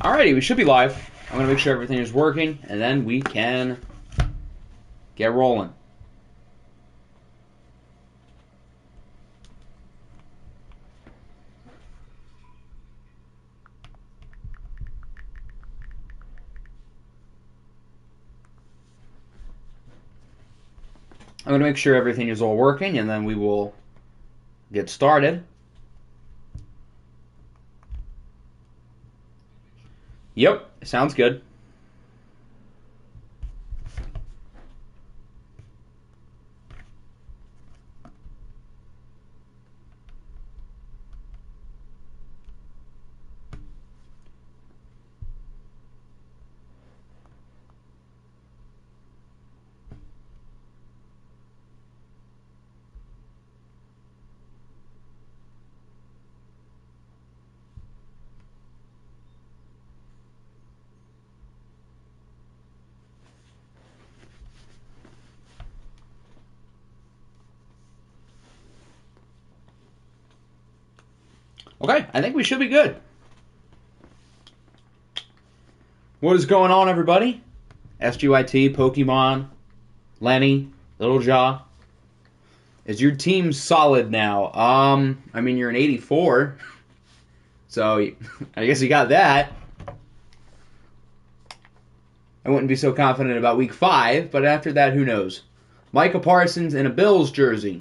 Alrighty, we should be live. I'm going to make sure everything is working, and then we can get rolling. I'm going to make sure everything is all working, and then we will get started. Yep, sounds good. Okay, I think we should be good. What is going on, everybody? SGYT, Pokemon, Lenny, Little Jaw. Is your team solid now? I mean, you're an 84, so I guess you got that. I wouldn't be so confident about Week 5, but after that, who knows? Micah Parsons in a Bills jersey.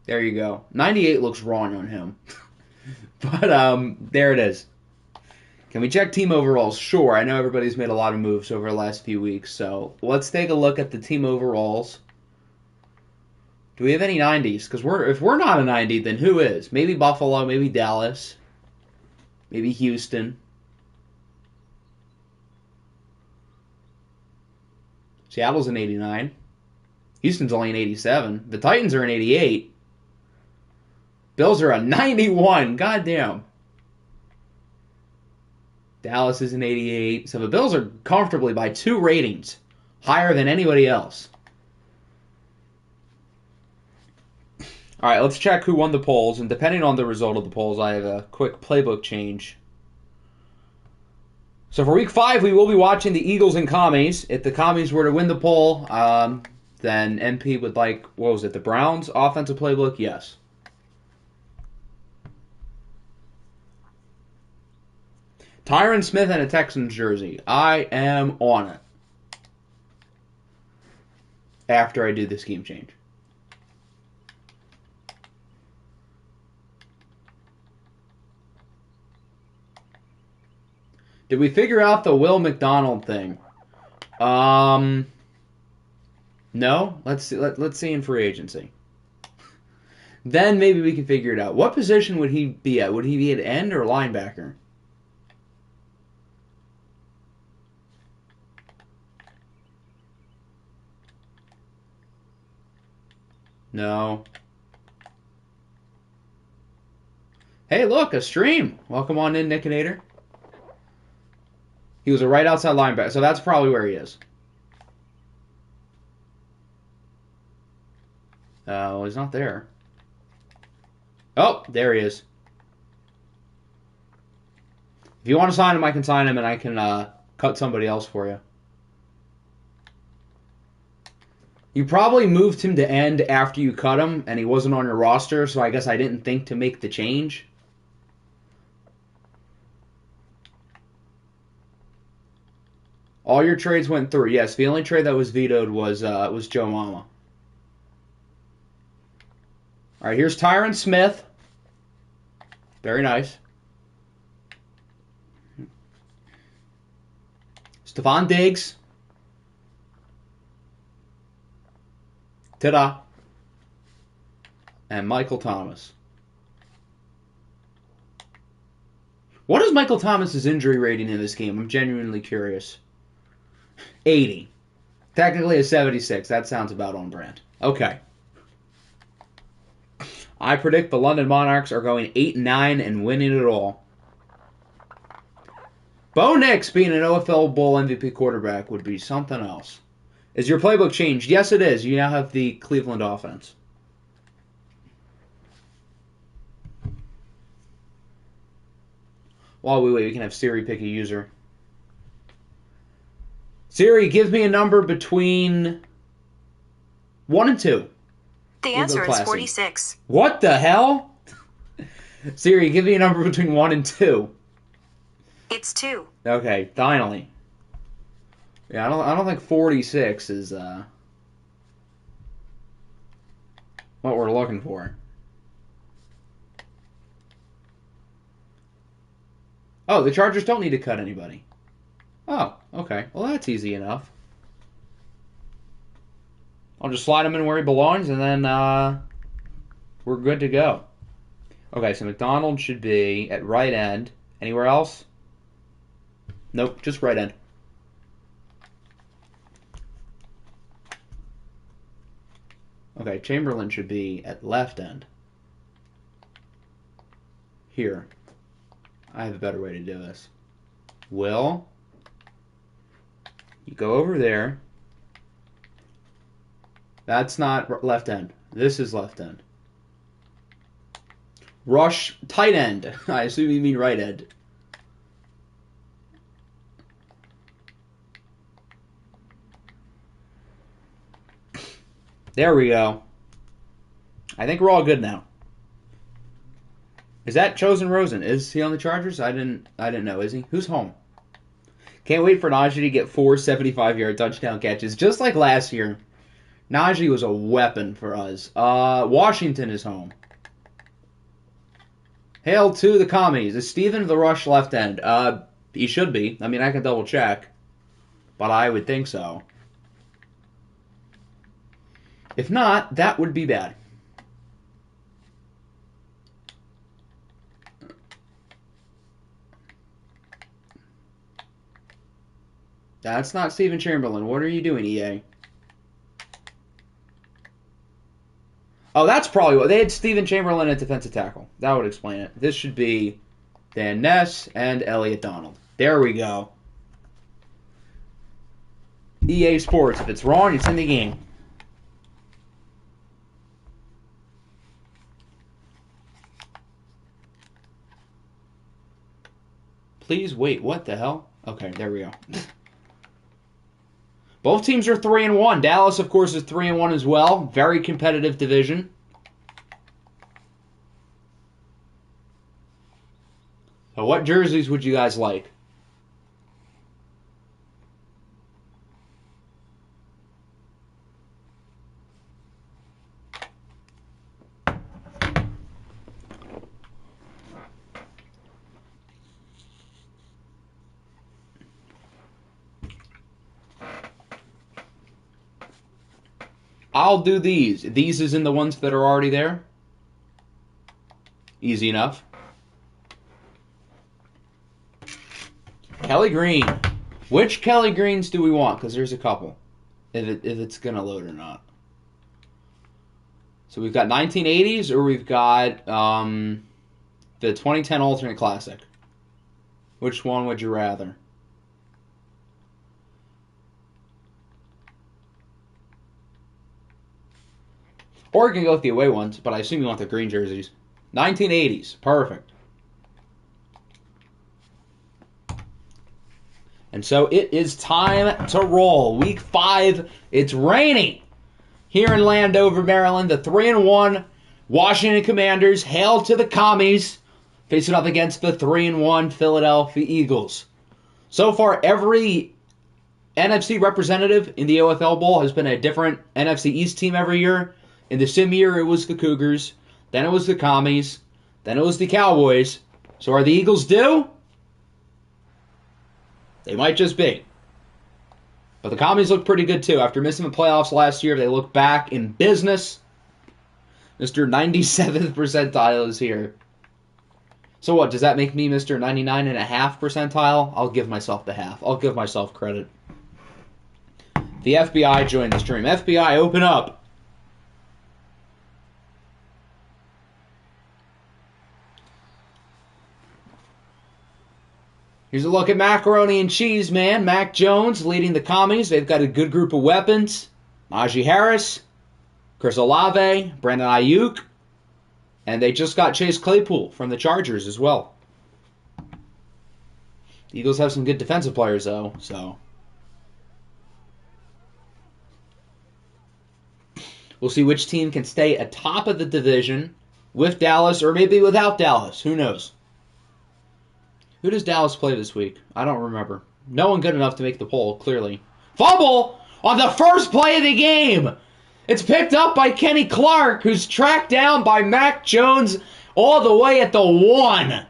There you go. 98 looks wrong on him. But there it is. Can we check team overalls? Sure. I know everybody's made a lot of moves over the last few weeks, so let's take a look at the team overalls. Do we have any 90s? Because if we're not a 90, then who is? Maybe Buffalo, maybe Dallas, maybe Houston. Seattle's an 89. Houston's only an 87. The Titans are an 88. Bills are a 91. Goddamn. Dallas is an 88. So the Bills are comfortably by 2 ratings higher than anybody else. All right, let's check who won the polls. And depending on the result of the polls, I have a quick playbook change. So for Week 5, we will be watching the Eagles and Commies. If the Commies were to win the poll, then MP would like, what was it, the Browns offensive playbook? Yes. Tyron Smith in a Texans jersey. I am on it. After I do the scheme change. Did we figure out the Will McDonald thing? No. Let's see in free agency. Then maybe we can figure it out. What position would he be at? Would he be at end or linebacker? No. Hey, look, a stream. Welcome on in, Nickinator. He was a right outside linebacker, so that's probably where he is. Well, he's not there. Oh, there he is. If you want to sign him, I can sign him, and I can cut somebody else for you. You probably moved him to end after you cut him, and he wasn't on your roster, so I guess I didn't think to make the change. All your trades went through. Yes, the only trade that was vetoed was Joe Mama. All right, here's Tyron Smith. Very nice. Stephon Diggs. Ta-da. And Michael Thomas. What is Michael Thomas's injury rating in this game? I'm genuinely curious. 80. Technically a 76. That sounds about on brand. Okay. I predict the London Monarchs are going 8-9 and winning it all. Bo Nix being an OFL Bowl MVP quarterback would be something else. Is your playbook changed? Yes, it is. You now have the Cleveland offense. While we wait, we can have Siri pick a user. Siri, give me a number between 1 and 2. The answer is 46. What the hell? Siri, give me a number between 1 and 2. It's 2. Okay, finally. Yeah, I don't think 46 is what we're looking for. Oh, the Chargers don't need to cut anybody. Oh, okay. Well, that's easy enough. I'll just slide him in where he belongs, and then we're good to go. Okay, so McDonald should be at right end. Anywhere else? Nope, just right end. Okay, Chamberlain should be at left end. Here. I have a better way to do this. Will, you go over there. That's not left end. This is left end. Rush, tight end. I assume you mean right end. There we go. I think we're all good now. Is that Chosen Rosen? Is he on the Chargers? I didn't know. Is he? Who's home? Can't wait for Najee to get 4 75-yard touchdown catches, just like last year. Najee was a weapon for us. Washington is home. Hail to the commies. Is Steven the rush left end? He should be. I mean, I can double check, but I would think so. If not, that would be bad. That's not Stephen Chamberlain. What are you doing, EA? Oh, that's probably what. They had Stephen Chamberlain at defensive tackle. That would explain it. This should be Dan Ness and Elliot Donald. There we go. EA Sports. If it's wrong, it's in the game. Please wait. What the hell? Okay, there we go. Both teams are 3-1. Dallas, of course, is 3-1 as well. Very competitive division. So what jerseys would you guys like? I'll do these. These is in the ones that are already there. Easy enough. Kelly Green. Which Kelly Greens do we want? Because there's a couple. If it's going to load or not. So we've got 1980s or we've got the 2010 Alternate Classic. Which one would you rather? Or you can go with the away ones, but I assume you want the green jerseys. 1980s. Perfect. And so it is time to roll. Week 5. It's raining here in Landover, Maryland. The 3-1 Washington Commanders hail to the commies, facing up against the 3-1 Philadelphia Eagles. So far, every NFC representative in the OFL Bowl has been a different NFC East team every year. In the sim year, it was the Cougars. Then it was the Commies. Then it was the Cowboys. So are the Eagles due? They might just be. But the Commies look pretty good, too. After missing the playoffs last year, they look back in business. Mr. 97th percentile is here. So what, does that make me Mr. 99.5 percentile? I'll give myself the half. I'll give myself credit. The FBI joined the stream. FBI, open up. Here's a look at macaroni and cheese, man. Mac Jones leading the commies. They've got a good group of weapons. Najee Harris, Chris Olave, Brandon Ayuk, and they just got Chase Claypool from the Chargers as well. The Eagles have some good defensive players, though, so. We'll see which team can stay atop of the division with Dallas or maybe without Dallas. Who knows? Who does Dallas play this week? I don't remember. No one good enough to make the poll, clearly. Fumble on the first play of the game! It's picked up by Kenny Clark, who's tracked down by Mac Jones all the way at the 1.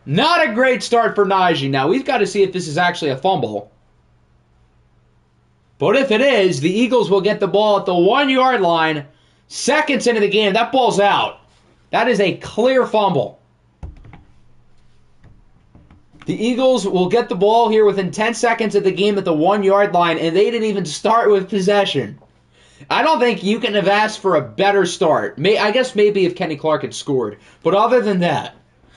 Not a great start for Najee. Now, we've got to see if this is actually a fumble. But if it is, the Eagles will get the ball at the 1-yard line. Seconds into the game, that ball's out. That is a clear fumble. The Eagles will get the ball here within 10 seconds of the game at the 1-yard line, and they didn't even start with possession. I don't think you can have asked for a better start. I guess maybe if Kenny Clark had scored. But other than that,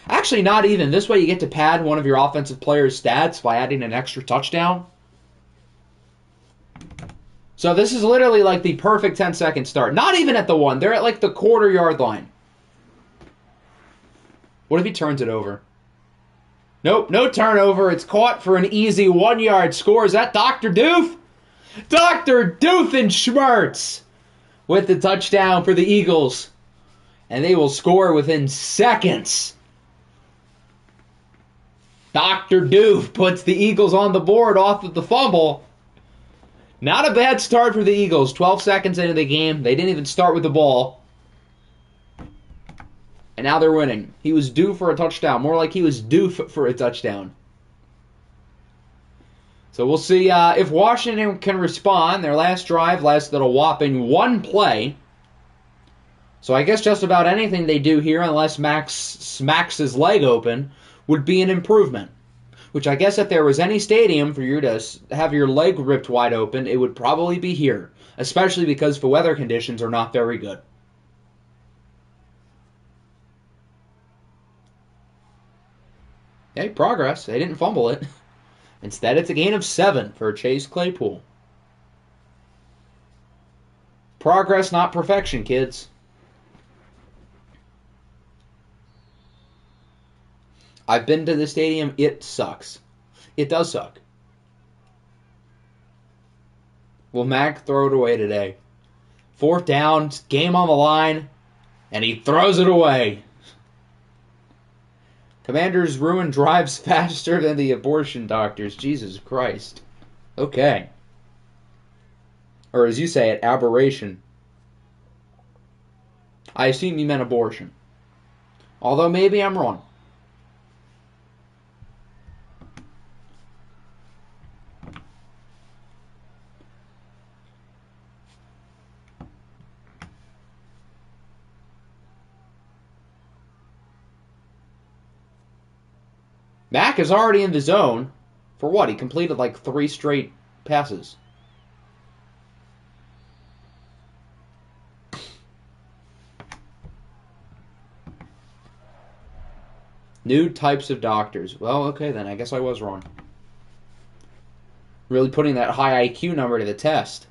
actually not even. This way you get to pad one of your offensive players' stats by adding an extra touchdown. So this is literally like the perfect 10-second start. Not even at the 1. They're at like the quarter-yard line. What if he turns it over? Nope, no turnover. It's caught for an easy 1-yard score. Is that Dr. Doof? Dr. Doofenshmirtz with the touchdown for the Eagles. And they will score within seconds. Dr. Doof puts the Eagles on the board off of the fumble. Not a bad start for the Eagles. 12 seconds into the game. They didn't even start with the ball. And now they're winning. He was due for a touchdown. More like he was due for a touchdown. So we'll see if Washington can respond. Their last drive lasted a whopping 1 play. So I guess just about anything they do here, unless Max smacks his leg open, would be an improvement. Which I guess if there was any stadium for you to have your leg ripped wide open, it would probably be here. Especially because the weather conditions are not very good. Hey, progress. They didn't fumble it. Instead, it's a gain of 7 for Chase Claypool. Progress, not perfection, kids. I've been to the stadium. It sucks. It does suck. Will Mac throw it away today? 4th down, game on the line, and he throws it away. Commanders ruin drives faster than the abortion doctors. Jesus Christ. Okay. Or as you say it, aberration. I assume you meant abortion. Although maybe I'm wrong. Mac is already in the zone. For what? He completed like 3 straight passes. New types of doctors. Well, okay then. I guess I was wrong. Really putting that high IQ number to the test.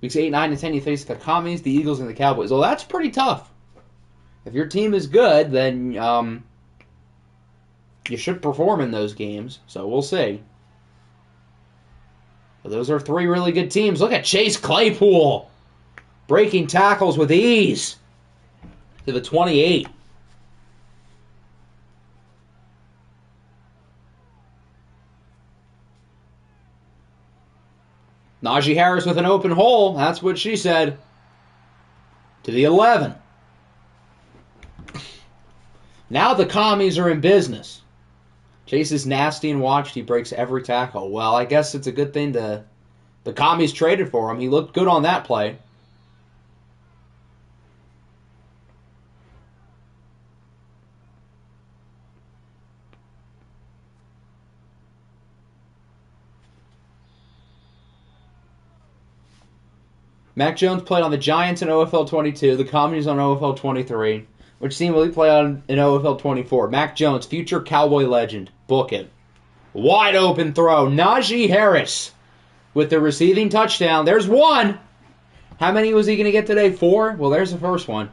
Weeks 8, 9, and 10, you face the Commies, the Eagles, and the Cowboys. Well, that's pretty tough. If your team is good, then you should perform in those games. So we'll see. But those are 3 really good teams. Look at Chase Claypool breaking tackles with ease to the 28. Najee Harris with an open hole. That's what she said. To the 11. Now the Commies are in business. Chase is nasty and watched. He breaks every tackle. Well, I guess it's a good thing the Commies traded for him. He looked good on that play. Mac Jones played on the Giants in OFL 22, the Commies on OFL 23. Which team will he play on in OFL 24? Mac Jones, future Cowboy legend. Book it. Wide open throw. Najee Harris with the receiving touchdown. There's one. How many was he going to get today? 4? Well, there's the first one.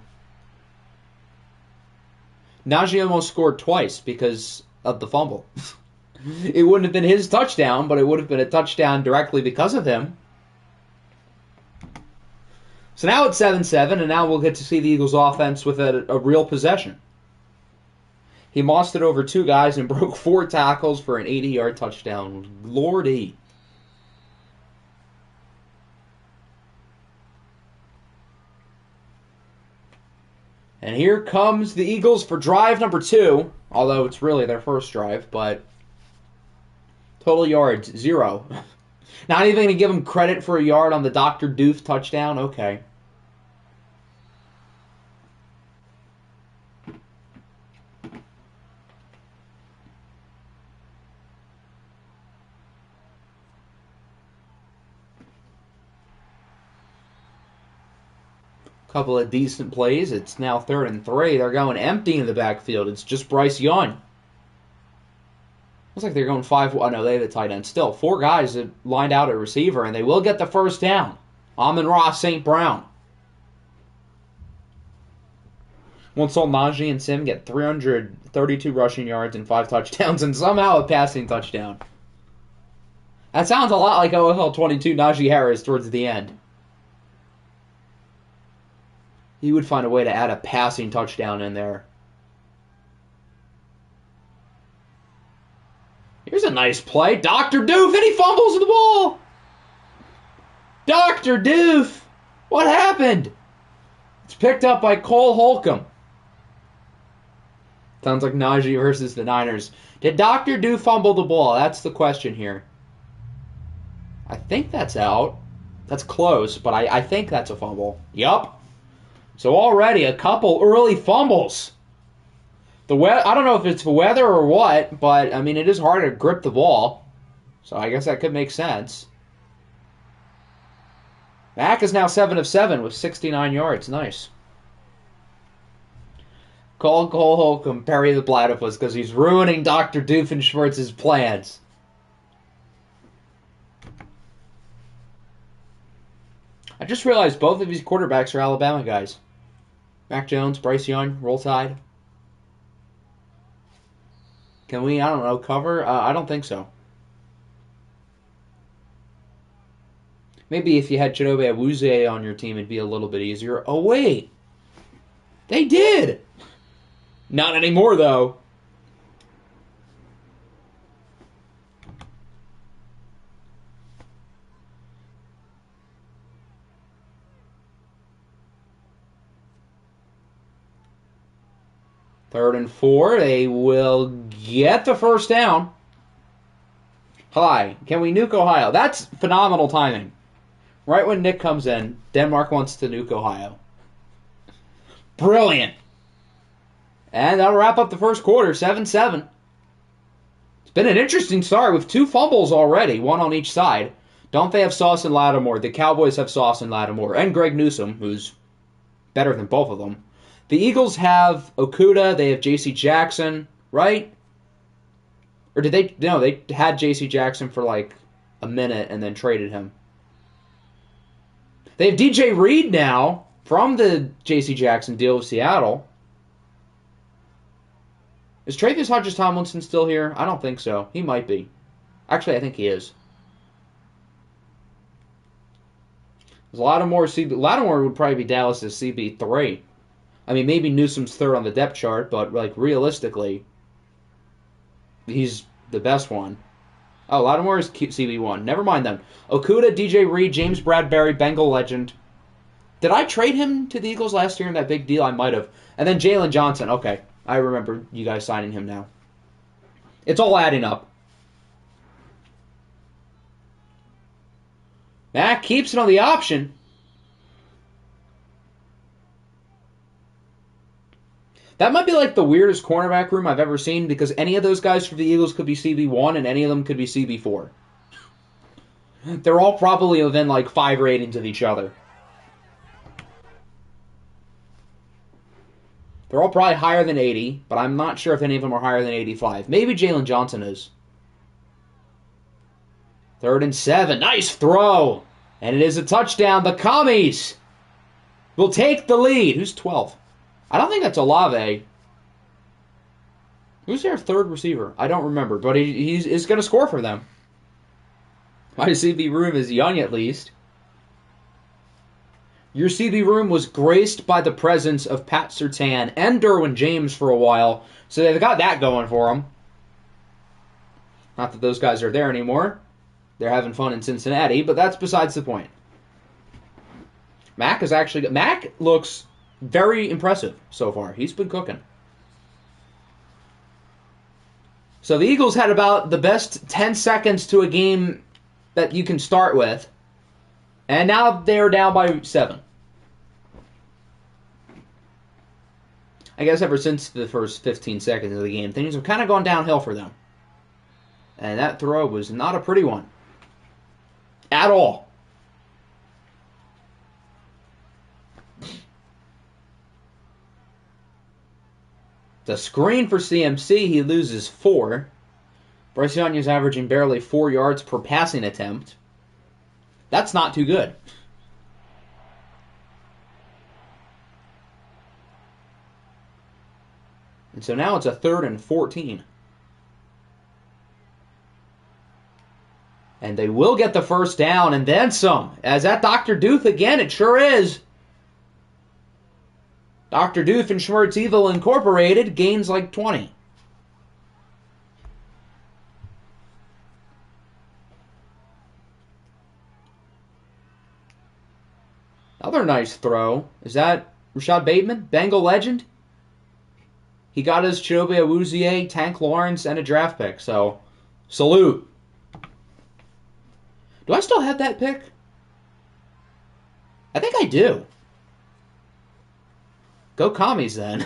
Najee almost scored twice because of the fumble. It wouldn't have been his touchdown, but it would have been a touchdown directly because of him. So now it's 7-7, and now we'll get to see the Eagles' offense with a real possession. He mossed it over 2 guys and broke 4 tackles for an 80-yard touchdown. Lordy. And here comes the Eagles for drive number 2, although it's really their first drive, but total yards, 0. Not even going to give them credit for a yard on the Dr. Doof touchdown? Okay. Couple of decent plays. It's now 3rd and 3. They're going empty in the backfield. It's just Bryce Young. Looks like they're going 5. Oh, no, they have a tight end. Still, 4 guys that lined out at receiver, and they will get the first down. Amon-Ra St. Brown. Once saw Najee and Sim get 332 rushing yards and 5 touchdowns, and somehow a passing touchdown. That sounds a lot like OFL 22 Najee Harris towards the end. He would find a way to add a passing touchdown in there. Here's a nice play. Dr. Doof, and he fumbles the ball. Dr. Doof. What happened? It's picked up by Cole Holcomb. Sounds like Najee versus the Niners. Did Dr. Doof fumble the ball? That's the question here. I think that's out. That's close, but I think that's a fumble. Yup. So already a couple early fumbles. I don't know if it's the weather or what, but I mean it is hard to grip the ball. So I guess that could make sense. Mac is now 7 of 7 with 69 yards. Nice. Call Cole Holcomb Perry the Platypus because he's ruining Dr. Doofenshmirtz's plans. I just realized both of these quarterbacks are Alabama guys. Mac Jones, Bryce Young, Roll Tide. Can we, I don't know, cover? I don't think so. Maybe if you had Chidobe Awuzie on your team, it'd be a little bit easier. Oh, wait. They did. Not anymore, though. Third and 4. They will get the first down. Hi. Can we nuke Ohio? That's phenomenal timing. Right when Nick comes in, Denmark wants to nuke Ohio. Brilliant. And that'll wrap up the first quarter, 7-7. It's been an interesting start with 2 fumbles already, 1 on each side. Don't they have Sauce and Lattimore? The Cowboys have Sauce and Lattimore. And Greg Newsome, who's better than both of them. The Eagles have Okudah. They have J.C. Jackson, right? Or did they? No, they had J.C. Jackson for like a minute and then traded him. They have DJ Reed now from the J.C. Jackson deal with Seattle. Is Travis Hodges-Tomlinson still here? I don't think so. He might be. Actually, I think he is. There's Lattimore would probably be Dallas's CB3. I mean, maybe Newsome's 3rd on the depth chart, but like realistically, he's the best one. Oh, Lattimore is CB1. Never mind then. Okudah, DJ Reed, James Bradbury, Bengal legend. Did I trade him to the Eagles last year in that big deal? I might have. And then Jalen Johnson. Okay, I remember you guys signing him now. It's all adding up. Mac keeps it on the option. That might be like the weirdest cornerback room I've ever seen because any of those guys for the Eagles could be CB1 and any of them could be CB4. They're all probably within like 5 ratings of each other. They're all probably higher than 80, but I'm not sure if any of them are higher than 85. Maybe Jalen Johnson is. 3rd and 7. Nice throw. And it is a touchdown. The Commies will take the lead. Who's 12? I don't think that's Olave. Who's their 3rd receiver? I don't remember, but he's going to score for them. My CB room is young at least. Your CB room was graced by the presence of Pat Surtain and Derwin James for a while, so they've got that going for them. Not that those guys are there anymore. They're having fun in Cincinnati, but that's besides the point. Mac looks very impressive so far. He's been cooking. So the Eagles had about the best 10 seconds to a game that you can start with, and now they're down by 7. I guess ever since the first 15 seconds of the game, things have kind of gone downhill for them. And that throw was not a pretty one. At all. The screen for CMC, he loses 4. Bryce Young is averaging barely 4 yards per passing attempt. That's not too good. And so now it's a 3rd and 14. And they will get the first down and then some. As that Dr. Doof again, it sure is. Dr. Doof and Schmertz Evil Incorporated gains like 20. Another nice throw. Is that Rashad Bateman? Bengal legend? He got his Chidobe Awuzie, Tank Lawrence, and a draft pick. So, salute. Do I still have that pick? I think I do. Go Commies, then.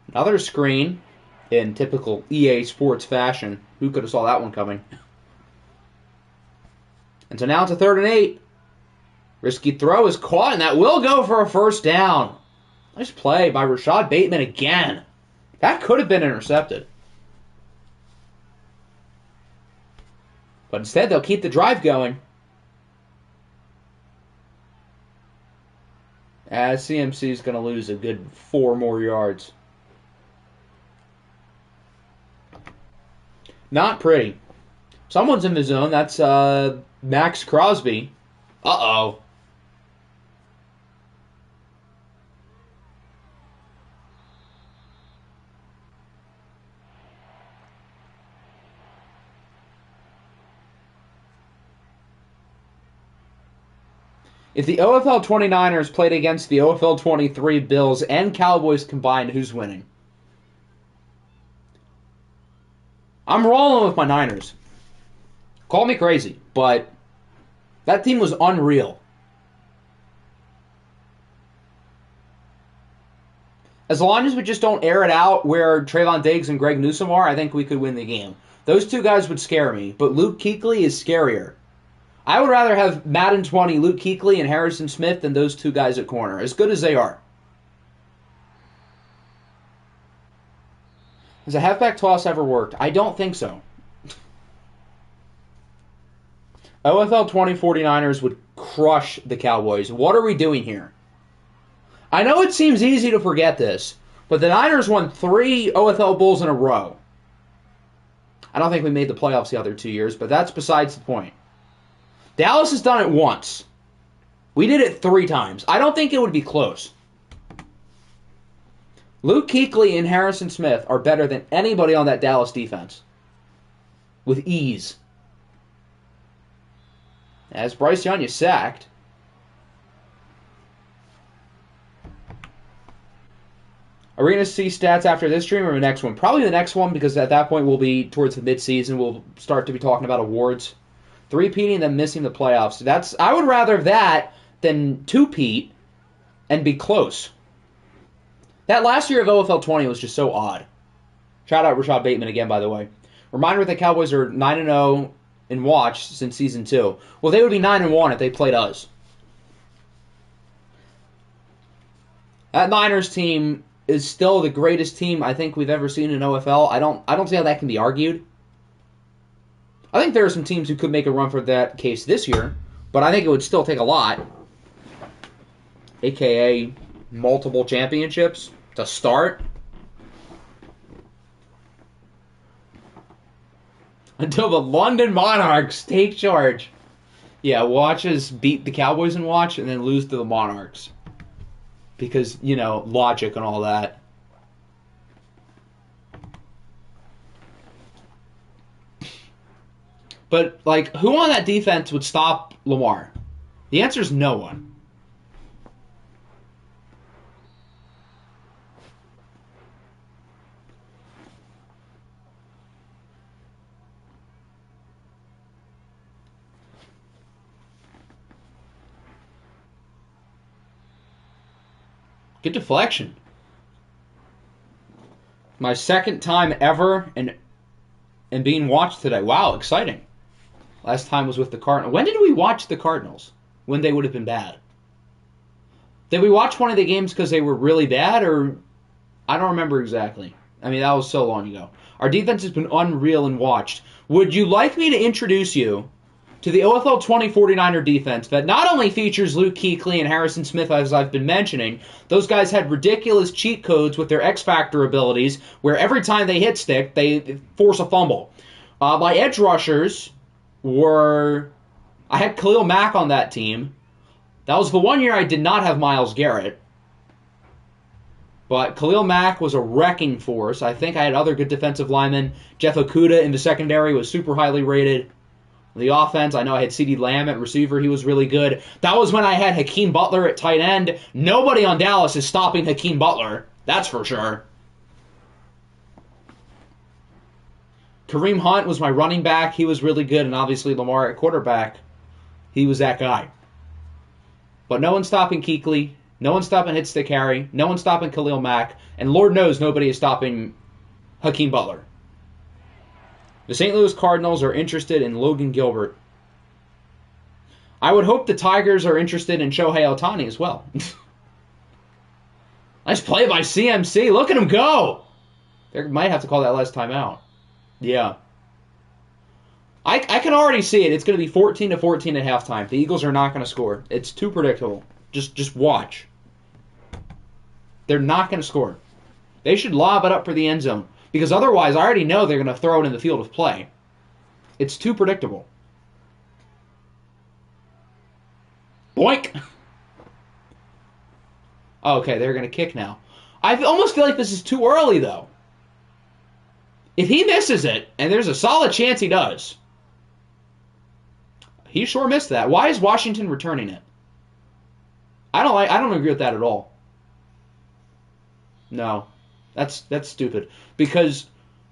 Another screen in typical EA Sports fashion. Who could have saw that one coming? And so now it's a 3rd and 8. Risky throw is caught, and that will go for a first down. Nice play by Rashad Bateman again. That could have been intercepted. But instead, they'll keep the drive going. As CMC is going to lose a good 4 more yards. Not pretty. Someone's in the zone. That's Max Crosby. Uh-oh. If the OFL 29ers played against the OFL 23 Bills and Cowboys combined, who's winning? I'm rolling with my Niners. Call me crazy, but that team was unreal. As long as we just don't air it out where Trayvon Diggs and Greg Newsome are, I think we could win the game. Those 2 guys would scare me, but Luke Kuechly is scarier. I would rather have Madden 20, Luke Kuechly, and Harrison Smith than those 2 guys at corner, as good as they are. Has a halfback toss ever worked? I don't think so. OFL 2049ers would crush the Cowboys. What are we doing here? I know it seems easy to forget this, but the Niners won 3 OFL Bowls in a row. I don't think we made the playoffs the other 2 years, but that's besides the point. Dallas has done it once. We did it 3 times. I don't think it would be close. Luke Kuechly and Harrison Smith are better than anybody on that Dallas defense. With ease. As Bryce Young is sacked. Are we going to see stats after this stream or the next one? Probably the next one, because at that point we'll be towards the midseason. We'll start to be talking about awards. 3-peating and then missing the playoffs. I would rather that than 2-peat and be close. That last year of OFL 20 was just so odd. Shout out Rashad Bateman again, by the way. Reminder that the Cowboys are 9-0 in watch since Season 2. Well, they would be 9-1 if they played us. That Niners team is still the greatest team I think we've ever seen in OFL. I don't see how that can be argued. I think there are some teams who could make a run for that case this year, but I think it would still take a lot. AKA multiple championships to start. Until the London Monarchs take charge. Yeah, watch us beat the Cowboys in watch and then lose to the Monarchs. Because, logic and all that. But, who on that defense would stop Lamar? The answer is no one. Good deflection. My second time ever and being watched today. Wow, exciting. Last time was with the Cardinals. When did we watch the Cardinals? When they would have been bad? Did we watch one of the games because they were really bad, or I don't remember exactly. I mean, that was so long ago. Our defense has been unreal and watched. Would you like me to introduce you to the OFL 20 49er defense that not only features Luke Kuechly and Harrison Smith, as I've been mentioning, those guys had ridiculous cheat codes with their X-Factor abilities where every time they hit stick, they force a fumble. My edge rushers were... I had Khalil Mack on that team. That was the one year I did not have Myles Garrett. But Khalil Mack was a wrecking force. I think I had other good defensive linemen. Jeff Okudah in the secondary was super highly rated. The offense, I know I had CeeDee Lamb at receiver. He was really good. That was when I had Hakeem Butler at tight end. Nobody on Dallas is stopping Hakeem Butler. That's for sure. Kareem Hunt was my running back. He was really good. And obviously Lamar at quarterback. He was that guy. But no one's stopping Kuechly. No one's stopping Hit Stick Harry. No one's stopping Khalil Mack. And Lord knows nobody is stopping Hakeem Butler. The St. Louis Cardinals are interested in Logan Gilbert. I would hope the Tigers are interested in Shohei Ohtani as well. Nice play by CMC. Look at him go. They might have to call that last time out. Yeah. I can already see it. It's going to be 14-14 at halftime. The Eagles are not going to score. It's too predictable. Just watch. They're not going to score. They should lob it up for the end zone. Because otherwise, I already know they're going to throw it in the field of play. It's too predictable. Boink! Okay, they're going to kick now. I almost feel like this is too early, though. If he misses it, and there's a solid chance he does, he sure missed that. Why is Washington returning it? I don't agree with that at all. No. That's stupid. Because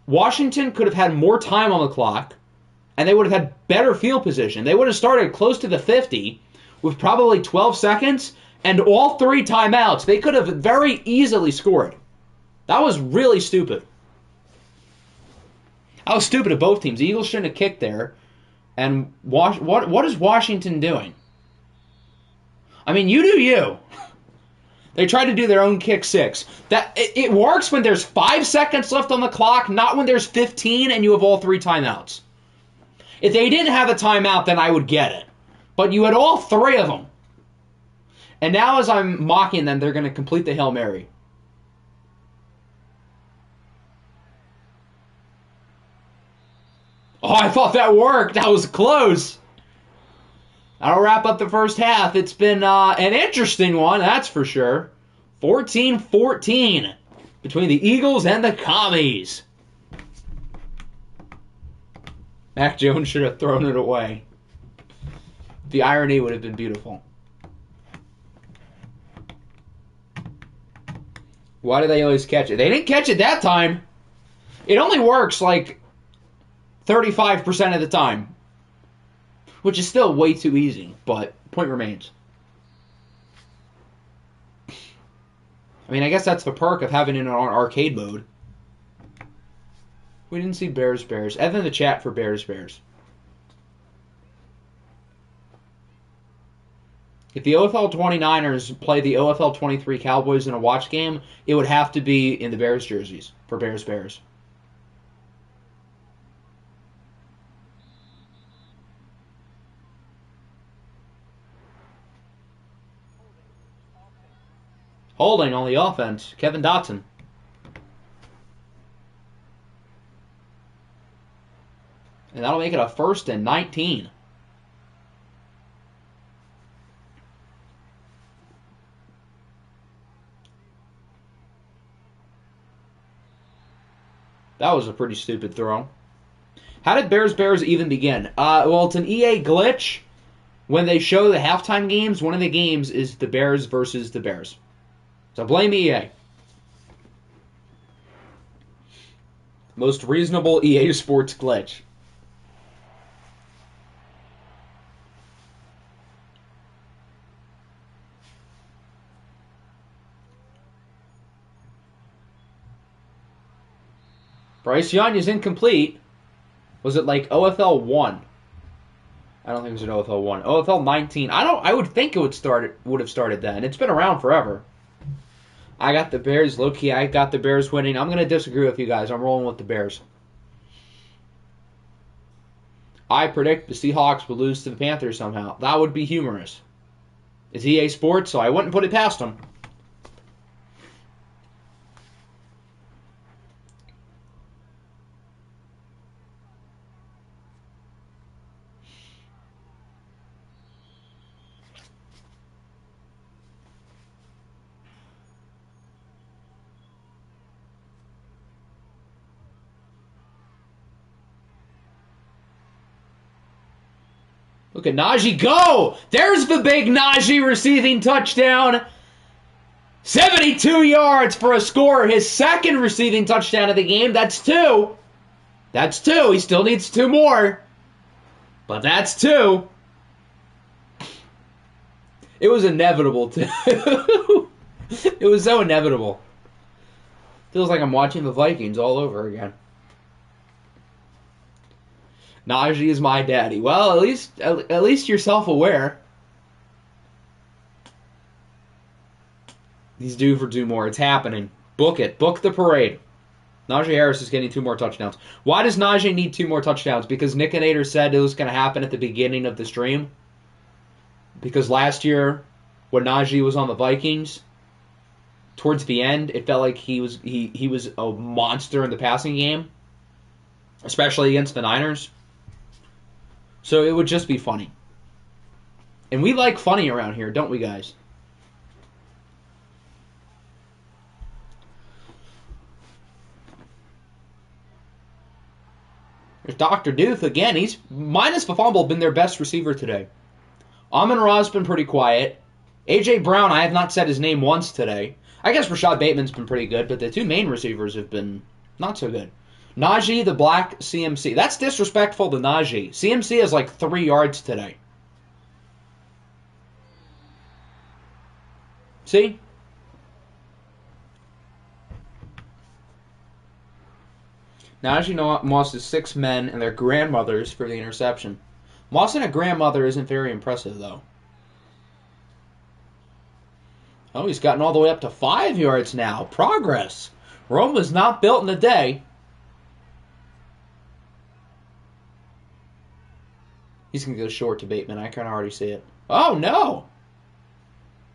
Washington could have had more time on the clock, and they would have had better field position. They would have started close to the 50 with probably 12 seconds, and all 3 timeouts. They could have very easily scored. That was really stupid. That was stupid of both teams. The Eagles shouldn't have kicked there. And what is Washington doing? I mean, you do you. They tried to do their own kick 6. It works when there's 5 seconds left on the clock, not when there's 15 and you have all 3 timeouts. If they didn't have a timeout, then I would get it. But you had all 3 of them. And now as I'm mocking them, they're going to complete the Hail Mary. Oh, I thought that worked. That was close. That'll wrap up the first half. It's been an interesting one, that's for sure. 14-14 between the Eagles and the Commies. Mac Jones should have thrown it away. The irony would have been beautiful. Why do they always catch it? They didn't catch it that time. It only works like 35% of the time. which is still way too easy, but point remains. I mean, I guess that's the perk of having it on arcade mode. We didn't see Bears. Other than the chat for Bears. If the OFL 29ers play the OFL 23 Cowboys in a watch game, it would have to be in the Bears jerseys for Bears. Holding on the offense, Kevin Dotson. And that'll make it a 1st and 19. That was a pretty stupid throw. How did Bears even begin? Well, it's an EA glitch. When they show the halftime games, one of the games is the Bears versus the Bears. So blame EA. Most reasonable EA Sports glitch. Bryce Young is incomplete. Was it like OFL 1? I don't think it was an OFL 1. OFL 19. I would think it would have started then. It's been around forever. I got the Bears. Low-key, I got the Bears winning. I'm going to disagree with you guys. I'm rolling with the Bears. I predict the Seahawks will lose to the Panthers somehow. That would be humorous. It's EA Sports, so I wouldn't put it past them. Look at Najee go! There's the big Najee receiving touchdown. 72 yards for a score. His second receiving touchdown of the game. That's 2. That's 2. He still needs 2 more. But that's 2. It was inevitable, too. It was so inevitable. Feels like I'm watching the Vikings all over again. Najee is my daddy. Well, at least you're self-aware. He's due for 2 more. It's happening. Book it. Book the parade. Najee Harris is getting 2 more touchdowns. Why does Najee need 2 more touchdowns? Because Nick Nader said it was going to happen at the beginning of the stream. Because last year, when Najee was on the Vikings, towards the end, it felt like he was a monster in the passing game, especially against the Niners. So it would just be funny. And we like funny around here, don't we, guys? There's Dr. Duth again. He's, minus the fumble, been their best receiver today. Amon-Ra's been pretty quiet. A.J. Brown, I have not said his name once today. I guess Rashad Bateman's been pretty good, but the 2 main receivers have been not so good. Najee, the black CMC. That's disrespectful to Najee. CMC has like 3 yards today. See? Najee Moss is 6 men and their grandmothers for the interception. Moss and a grandmother isn't very impressive, though. Oh, he's gotten all the way up to 5 yards now. Progress. Rome was not built in a day. He's going to go short to Bateman. I can already see it. Oh, no.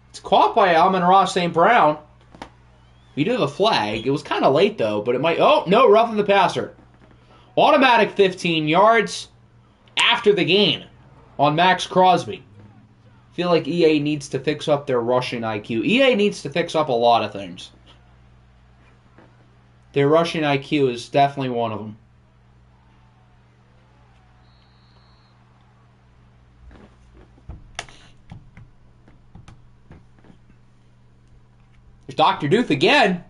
It's caught by Amon-Ra St. Brown. We do have a flag. It was kind of late, though, but it might... Oh, no, roughing the passer. Automatic 15 yards after the game on Max Crosby. I feel like EA needs to fix up their rushing IQ. EA needs to fix up a lot of things. Their rushing IQ is definitely one of them. There's Dr. Duth again.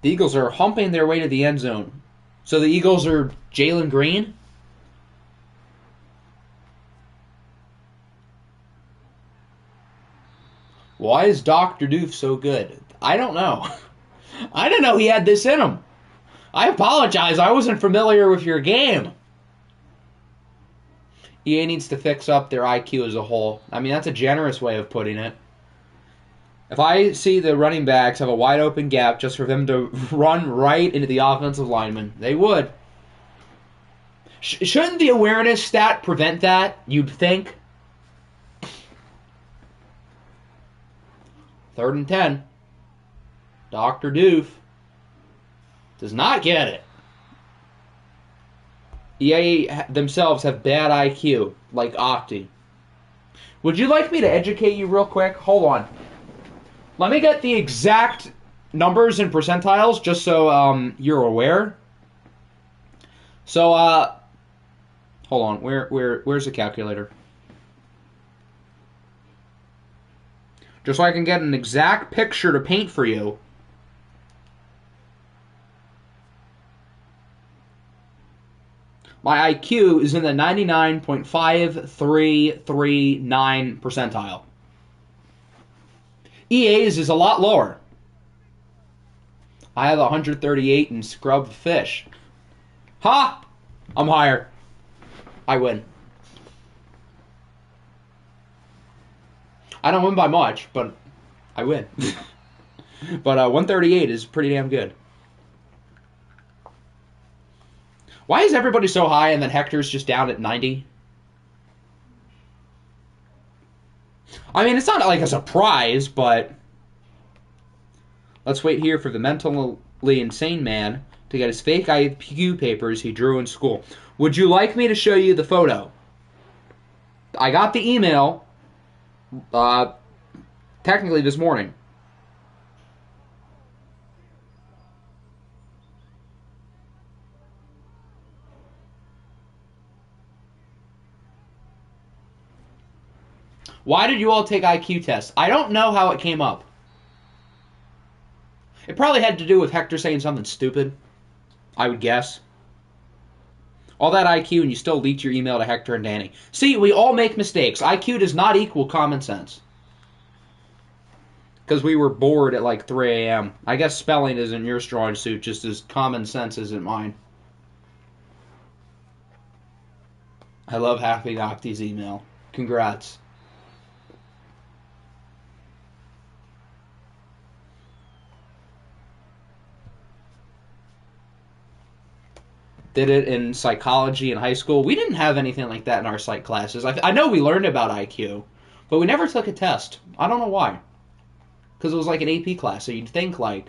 The Eagles are humping their way to the end zone. So the Eagles are Jalen Green? Why is Dr. Doof so good? I don't know. I didn't know he had this in him. I apologize. I wasn't familiar with your game. EA needs to fix up their IQ as a whole. I mean, that's a generous way of putting it. If I see the running backs have a wide open gap just for them to run right into the offensive lineman, they would. Shouldn't the awareness stat prevent that, you'd think? 3rd and 10. Dr. Doof does not get it. EA themselves have bad IQ, like Octi. Would you like me to educate you real quick? Hold on. Let me get the exact numbers and percentiles just so you're aware. So, hold on. Where's the calculator? Just so I can get an exact picture to paint for you. My IQ is in the 99.5339 percentile. EA's is a lot lower. I have 138 in scrubbed fish. Ha! I'm higher. I win. I don't win by much, but I win. But 138 is pretty damn good. Why is everybody so high and then Hector's just down at 90? I mean, it's not like a surprise, but let's wait here for the mentally insane man to get his fake IQ papers he drew in school. Would you like me to show you the photo? I got the email, technically this morning. Why did you all take IQ tests? I don't know how it came up. It probably had to do with Hector saying something stupid, I would guess. All that IQ and you still leaked your email to Hector and Danny. See, we all make mistakes. IQ does not equal common sense. Because we were bored at like 3 a.m. I guess spelling isn't your strong suit, just as common sense isn't mine. I love Happy Octi's email. Congrats. Did it in psychology in high school. We didn't have anything like that in our psych classes. I know we learned about IQ, but we never took a test. I don't know why. Because it was like an AP class, so you'd think, like,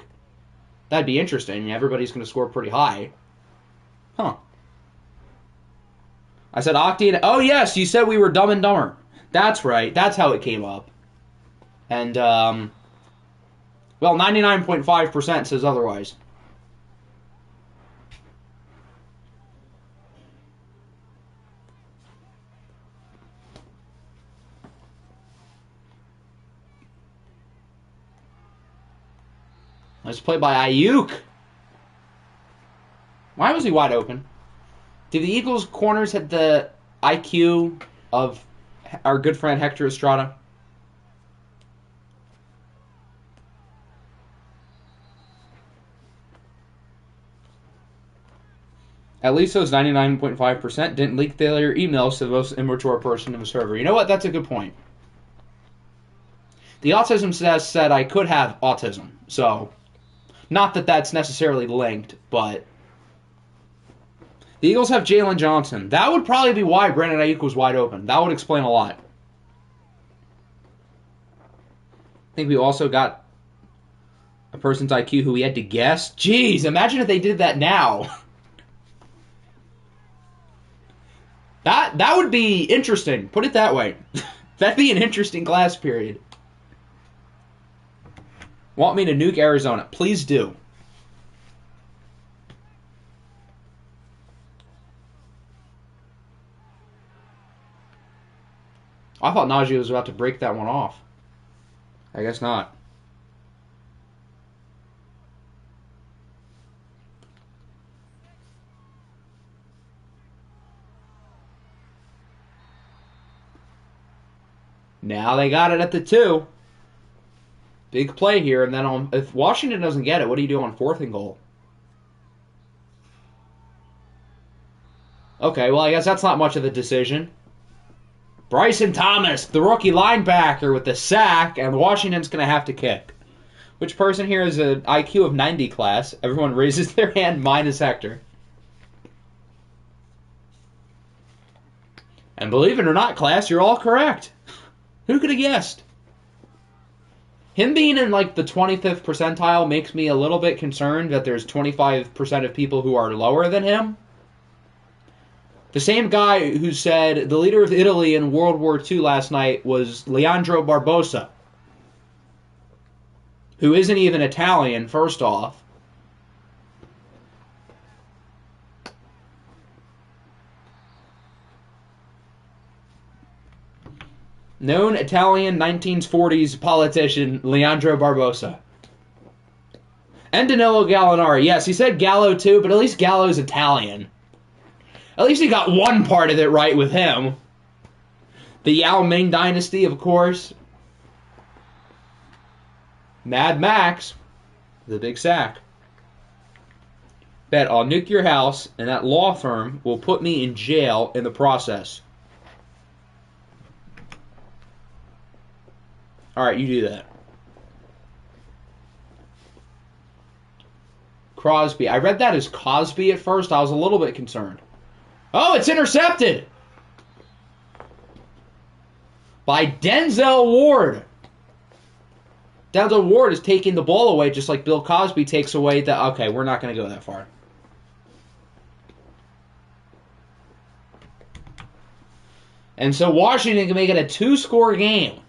that'd be interesting. Everybody's going to score pretty high. Huh. I said Octi, oh yes, you said we were Dumb and Dumber. That's right. That's how it came up. And, well, 99.5% says otherwise. Let's play by Ayuk. Why was he wide open? Did the Eagles' corners have the IQ of our good friend Hector Estrada? At least those 99.5% didn't leak their emails to the most immature person in the server. You know what? That's a good point. The autism test said I could have autism, so not that that's necessarily linked, but the Eagles have Jalen Johnson. That would probably be why Brandon Ayuk was wide open. That would explain a lot. I think we also got a person's IQ who we had to guess. Jeez, imagine if they did that now. That would be interesting. Put it that way. That'd be an interesting class period. Want me to nuke Arizona? Please do. I thought Najee was about to break that one off. I guess not. Now they got it at the 2. Big play here, and then if Washington doesn't get it, what do you do on 4th and goal? Okay, well, I guess that's not much of a decision. Bryson Thomas, the rookie linebacker, with the sack, and Washington's going to have to kick. Which person here is an IQ of 90 class? Everyone raises their hand minus Hector. And believe it or not, class, you're all correct. Who could have guessed? Him being in like the 25th percentile makes me a little bit concerned that there's 25% of people who are lower than him. The same guy who said the leader of Italy in World War II last night was Leandro Barbosa, who isn't even Italian, first off. Known Italian 1940s politician Leandro Barbosa. And Danilo Gallinari. Yes, he said Gallo too, but at least Gallo's Italian. At least he got one part of it right with him. The Yao Ming dynasty, of course. Mad Max. The big sack. Bet I'll nuke your house, and that law firm will put me in jail in the process. Alright, you do that. Crosby. I read that as Cosby at first. I was a little bit concerned. Oh, it's intercepted! By Denzel Ward. Denzel Ward is taking the ball away just like Bill Cosby takes away the... Okay, we're not going to go that far. And so Washington can make it a 2-score game.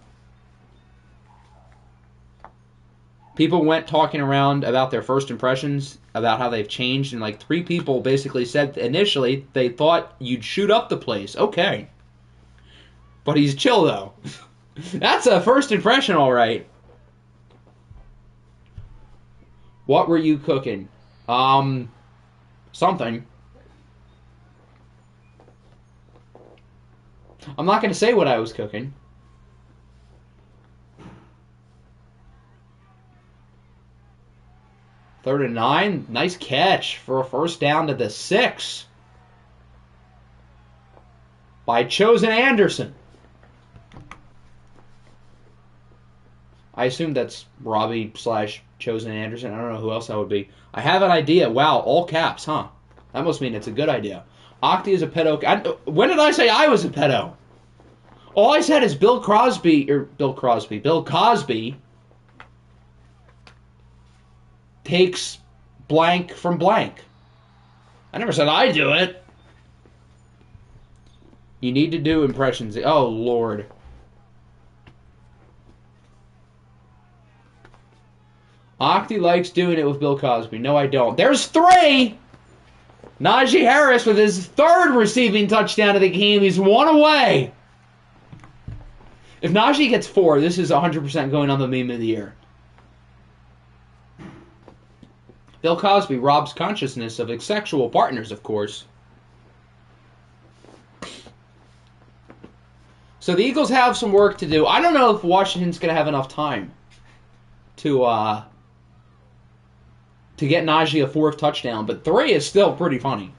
People went talking around about their first impressions, about how they've changed, and like 3 people basically said initially they thought you'd shoot up the place. Okay. But he's chill, though. That's a first impression, all right. What were you cooking? Something. I'm not going to say what I was cooking. Third and 9. Nice catch for a first down to the 6. By Chosen Anderson. I assume that's Robbie / Chosen Anderson. I don't know who else that would be. I have an idea. Wow, all caps, huh? That must mean it's a good idea. Octi is a pedo. When did I say I was a pedo? All I said is Bill Cosby takes blank from blank. I never said I do it. You need to do impressions. Oh, Lord. Octi likes doing it with Bill Cosby. No, I don't. There's 3! Najee Harris with his 3rd receiving touchdown of the game. He's 1 away. If Najee gets 4, this is 100% going on the meme of the year. Bill Cosby robs consciousness of its sexual partners, of course. So the Eagles have some work to do. I don't know if Washington's going to have enough time to get Najee a 4th touchdown, but 3 is still pretty funny.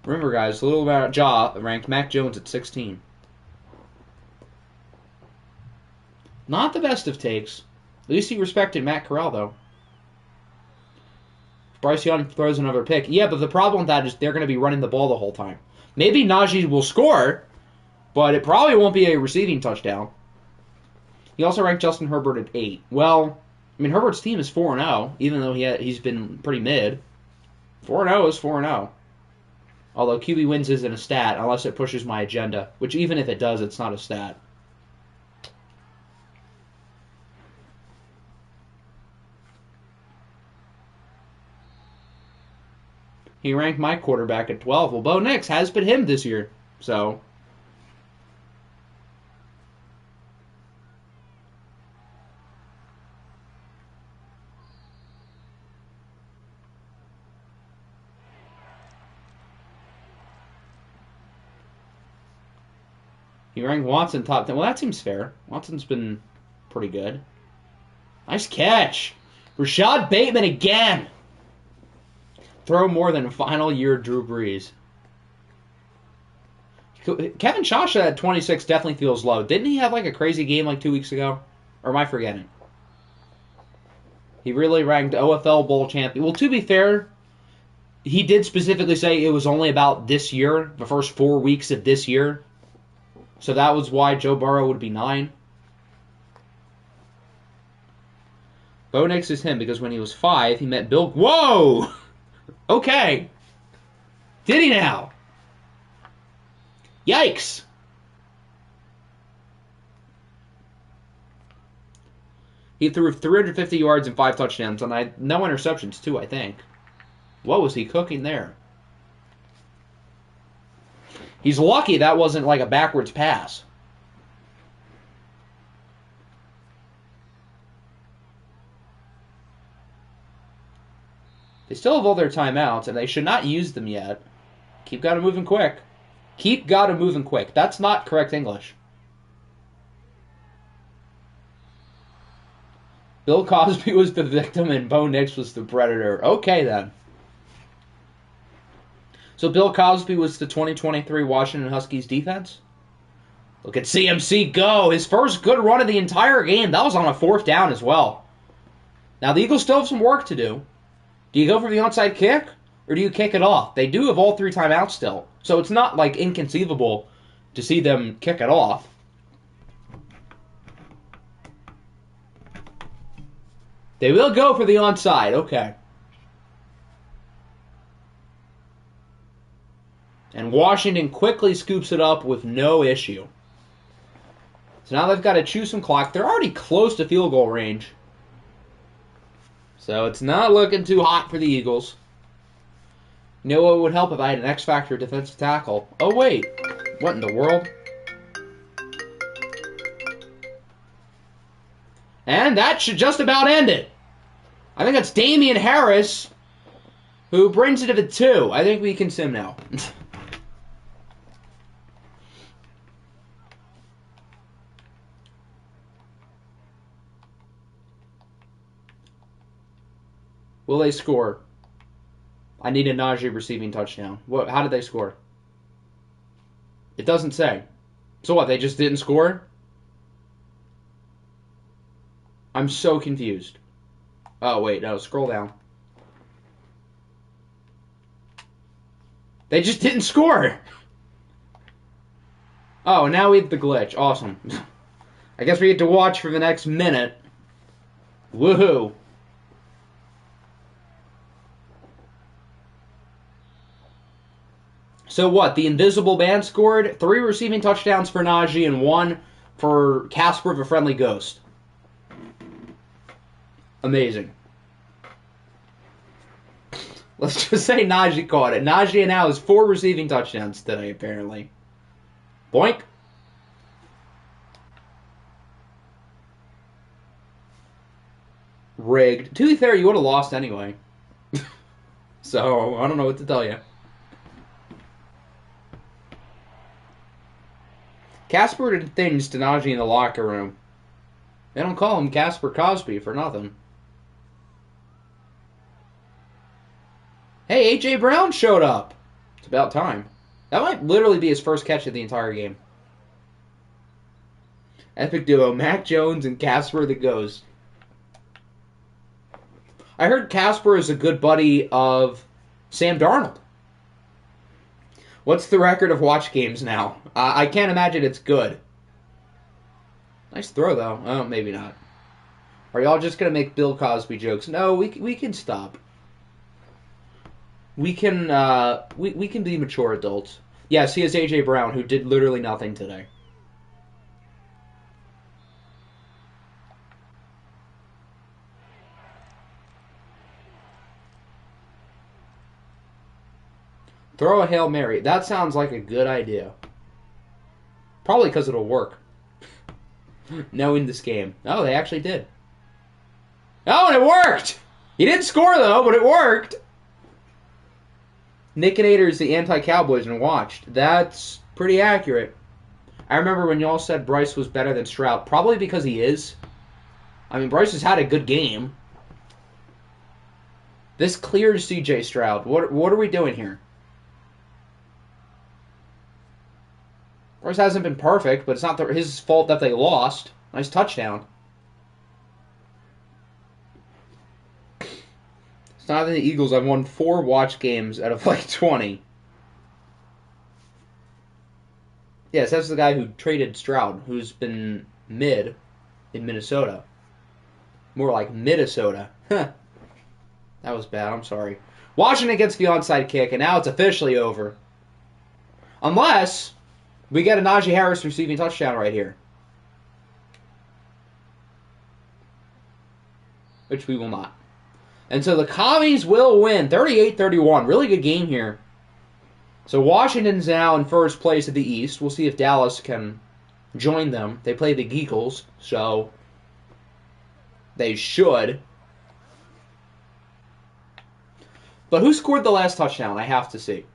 Remember, guys, a little about Ja ranked Mac Jones at 16. Not the best of takes. At least he respected Matt Corral, though. Bryce Young throws another pick. Yeah, but the problem with that is they're going to be running the ball the whole time. Maybe Najee will score, but it probably won't be a receiving touchdown. He also ranked Justin Herbert at 8. Well, I mean, Herbert's team is 4-0, even though he's been pretty mid. 4-0 is 4-0. Although QB wins isn't a stat unless it pushes my agenda, which even if it does, it's not a stat. He ranked my quarterback at 12. Well, Bo Nix has been him this year, so... He ranked Watson top 10. Well, that seems fair. Watson's been pretty good. Nice catch. Rashad Bateman again. Throw more than final year Drew Brees. Kevin Shasha at 26 definitely feels low. Didn't he have like a crazy game like 2 weeks ago? Or am I forgetting? He really ranked OFL Bowl champion. Well, to be fair, he did specifically say it was only about this year, the first 4 weeks of this year. So that was why Joe Burrow would be 9. Bo Nix is him because when he was 5, he met Bill... Whoa! Okay. Did he now? Yikes. He threw 350 yards and 5 touchdowns, and no interceptions, too, I think. What was he cooking there? He's lucky that wasn't like a backwards pass. They still have all their timeouts, and they should not use them yet. Keep got to moving quick. Keep got to moving quick. That's not correct English. Bill Cosby was the victim and Bo Nix was the predator. Okay, then. So Bill Cosby was the 2023 Washington Huskies defense? Look at CMC go. His first good run of the entire game. That was on a 4th down as well. Now, the Eagles still have some work to do. Do you go for the onside kick, or do you kick it off? They do have all 3 timeouts still. So it's not, like, inconceivable to see them kick it off. They will go for the onside. Okay. And Washington quickly scoops it up with no issue. So now they've got to chew some clock. They're already close to field goal range. So it's not looking too hot for the Eagles. You know what would help if I had an X-Factor defensive tackle? Oh, wait. What in the world? And that should just about end it. I think that's Damian Harris who brings it to the 2. I think we can sim now. Will they score? I need a Najee receiving touchdown. How did they score? It doesn't say. So what, they just didn't score? I'm so confused. Oh, wait, no, scroll down. They just didn't score! Oh, now we have the glitch. Awesome. I guess we get to watch for the next minute. Woohoo! So what? The Invisible Man scored 3 receiving touchdowns for Najee and 1 for Casper the Friendly Ghost. Amazing. Let's just say Najee caught it. Najee now has 4 receiving touchdowns today, apparently. Boink. Rigged. To be fair, you would have lost anyway. So, I don't know what to tell you. Casper did things to Najee in the locker room. They don't call him Casper Cosby for nothing. Hey, A.J. Brown showed up. It's about time. That might literally be his first catch of the entire game. Epic duo, Mac Jones and Casper the Ghost. I heard Casper is a good buddy of Sam Darnold. What's the record of watch games now? I can't imagine it's good. Nice throw, though. Oh, maybe not. Are y'all just going to make Bill Cosby jokes? No, we can stop. We can we can be mature adults. Yes, he is A.J. Brown, who did literally nothing today. Throw a Hail Mary. That sounds like a good idea. Probably because it'll work. Knowing this game. Oh, they actually did. Oh, and it worked! He didn't score, though, but it worked! Nickinator is the anti-Cowboys and watched. That's pretty accurate. I remember when y'all said Bryce was better than Stroud. Probably because he is. I mean, Bryce has had a good game. This clears C.J. Stroud. What are we doing here? Bryce hasn't been perfect, but it's not his fault that they lost. Nice touchdown. It's not in the Eagles. I've won 4 watch games out of like 20. Yes, that's the guy who traded Stroud, who's been mid in Minnesota. More like Minnesota. That was bad. I'm sorry. Washington gets the onside kick, and now it's officially over. Unless we get a Najee Harris receiving touchdown right here. Which we will not. And so the Commies will win 38-31. Really good game here. So Washington's now in first place of the East. We'll see if Dallas can join them. They play the Eagles, so they should. But who scored the last touchdown? I have to see.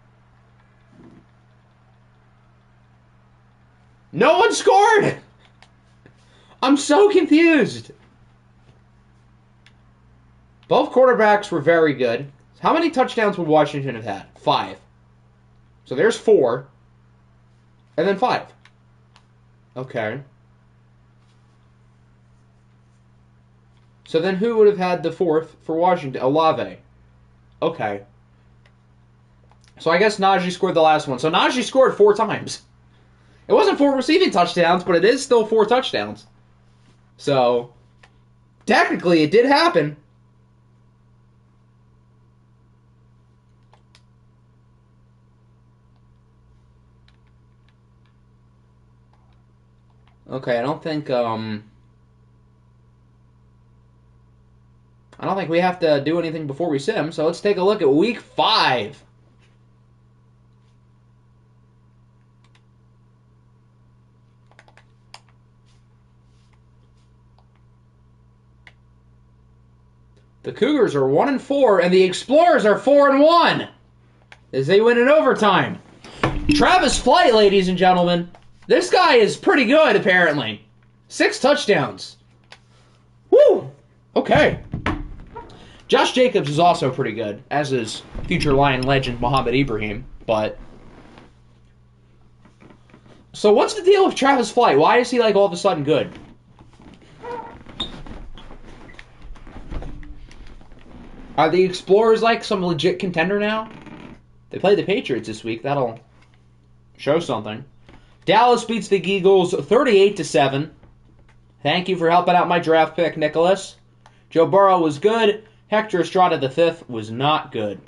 No one scored! I'm so confused. Both quarterbacks were very good. How many touchdowns would Washington have had? 5. So there's 4. And then 5. Okay. So then who would have had the 4th for Washington? Olave. Okay. So I guess Najee scored the last one. So Najee scored 4 times. It wasn't 4 receiving touchdowns, but it is still 4 touchdowns. So, technically, it did happen. Okay, I don't think we have to do anything before we sim, so let's take a look at Week 5. The Cougars are 1-4, and the Explorers are 4-1 as they win in overtime. Travis Flight, ladies and gentlemen. This guy is pretty good, apparently. 6 touchdowns. Woo! Okay. Josh Jacobs is also pretty good, as is future Lion legend Muhammad Ibrahim, but... So what's the deal with Travis Flight? Why is he, like, all of a sudden good? Are the Explorers, like, some legit contender now? They play the Patriots this week. That'll show something. Dallas beats the Eagles 38-7. Thank you for helping out my draft pick, Nicholas. Joe Burrow was good. Hector Estrada V was not good.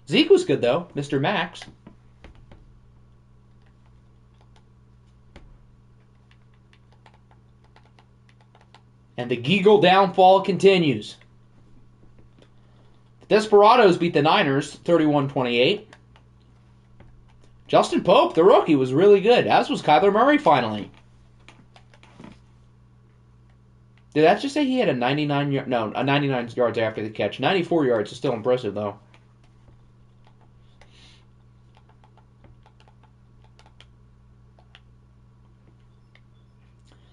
Zeke was good, though. Mr. Max. And the Geagle downfall continues. The Desperados beat the Niners 31-28. Justin Pope, the rookie, was really good, as was Kyler Murray finally. Did that just say he had a 99 yards after the catch? 94 yards is still impressive, though.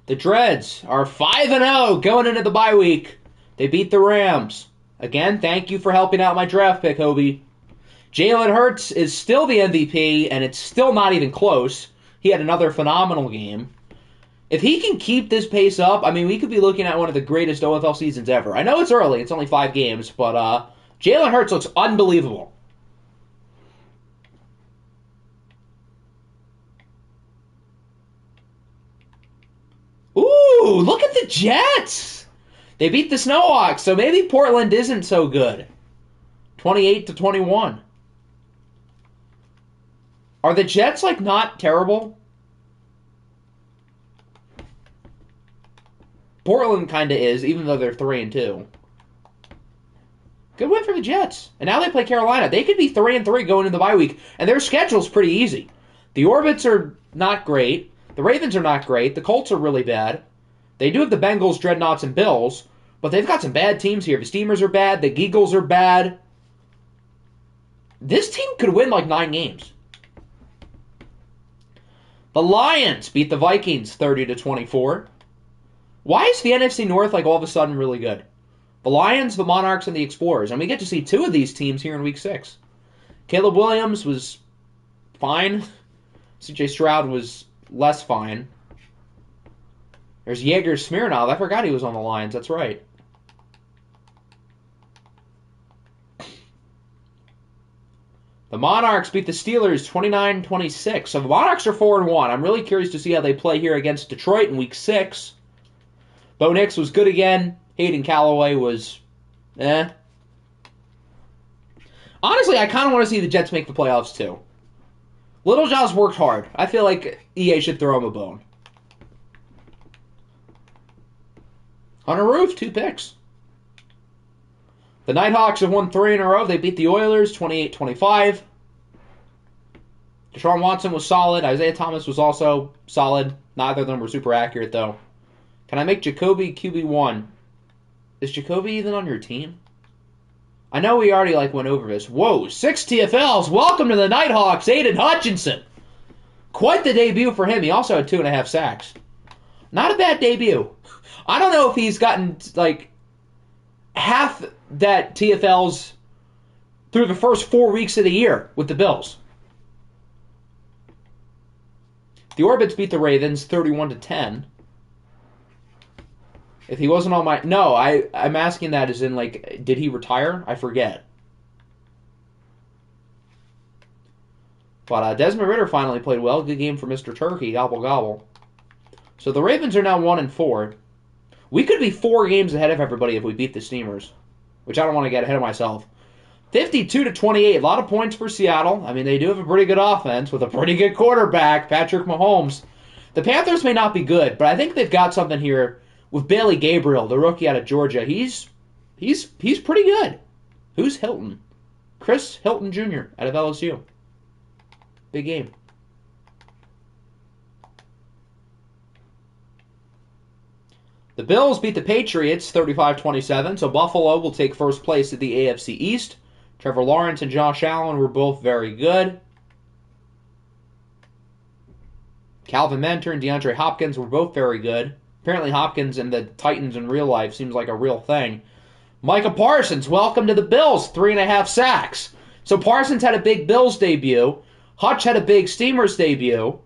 The Dreads are 5-0 going into the bye week. They beat the Rams. Again, thank you for helping out my draft pick, Hobie. Jalen Hurts is still the MVP, and it's still not even close. He had another phenomenal game. If he can keep this pace up, I mean, we could be looking at one of the greatest OFL seasons ever. I know it's early. It's only 5 games, but Jalen Hurts looks unbelievable. Ooh, look at the Jets. They beat the Snowhawks, so maybe Portland isn't so good. 28-21. Are the Jets, like, not terrible? Portland kind of is, even though they're 3-2. Good win for the Jets. And now they play Carolina. They could be 3-3 going into the bye week, and their schedule's pretty easy. The Orbits are not great. The Ravens are not great. The Colts are really bad. They do have the Bengals, Dreadnoughts, and Bills, but they've got some bad teams here. The Steamers are bad. The Geagles are bad. This team could win like 9 games. The Lions beat the Vikings 30-24. Why is the NFC North like all of a sudden really good? The Lions, the Monarchs, and the Explorers. And we get to see two of these teams here in Week 6. Caleb Williams was fine. CJ Stroud was less fine. There's Jaeger Smirnov. I forgot he was on the Lions. That's right. The Monarchs beat the Steelers 29-26. So the Monarchs are 4-1. I'm really curious to see how they play here against Detroit in Week 6. Bo Nix was good again. Hayden Callaway was Honestly, I kind of want to see the Jets make the playoffs too. Little Jaw's worked hard. I feel like EA should throw him a bone. Hunter Roof, 2 picks. The Nighthawks have won 3 in a row. They beat the Oilers 28-25. Deshaun Watson was solid. Isaiah Thomas was also solid. Neither of them were super accurate, though. Can I make Jacoby QB1? Is Jacoby even on your team? I know we already went over this. Whoa, 6 TFLs. Welcome to the Nighthawks, Aiden Hutchinson. Quite the debut for him. He also had 2.5 sacks. Not a bad debut. I don't know if he's gotten, half that TFLs through the first 4 weeks of the year with the Bills. The Orbits beat the Ravens 31-10. If he wasn't on my... No, I'm asking that as in, did he retire? I forget. But Desmond Ridder finally played well. Good game for Mr. Turkey. Gobble, gobble. So the Ravens are now 1-4. We could be 4 games ahead of everybody if we beat the Steamers, which I don't want to get ahead of myself. 52-28. A lot of points for Seattle. I mean, they do have a pretty good offense with a pretty good quarterback, Patrick Mahomes. The Panthers may not be good, but I think they've got something here with Bailey Gabriel, the rookie out of Georgia. He's pretty good. Who's Hilton? Chris Hilton Jr. out of LSU. Big game. The Bills beat the Patriots 35-27, so Buffalo will take first place at the AFC East. Trevor Lawrence and Josh Allen were both very good. Calvin Mentor and DeAndre Hopkins were both very good. Apparently Hopkins and the Titans in real life seems like a real thing. Micah Parsons, welcome to the Bills, 3.5 sacks. So Parsons had a big Bills debut. Hutch had a big Steamers debut.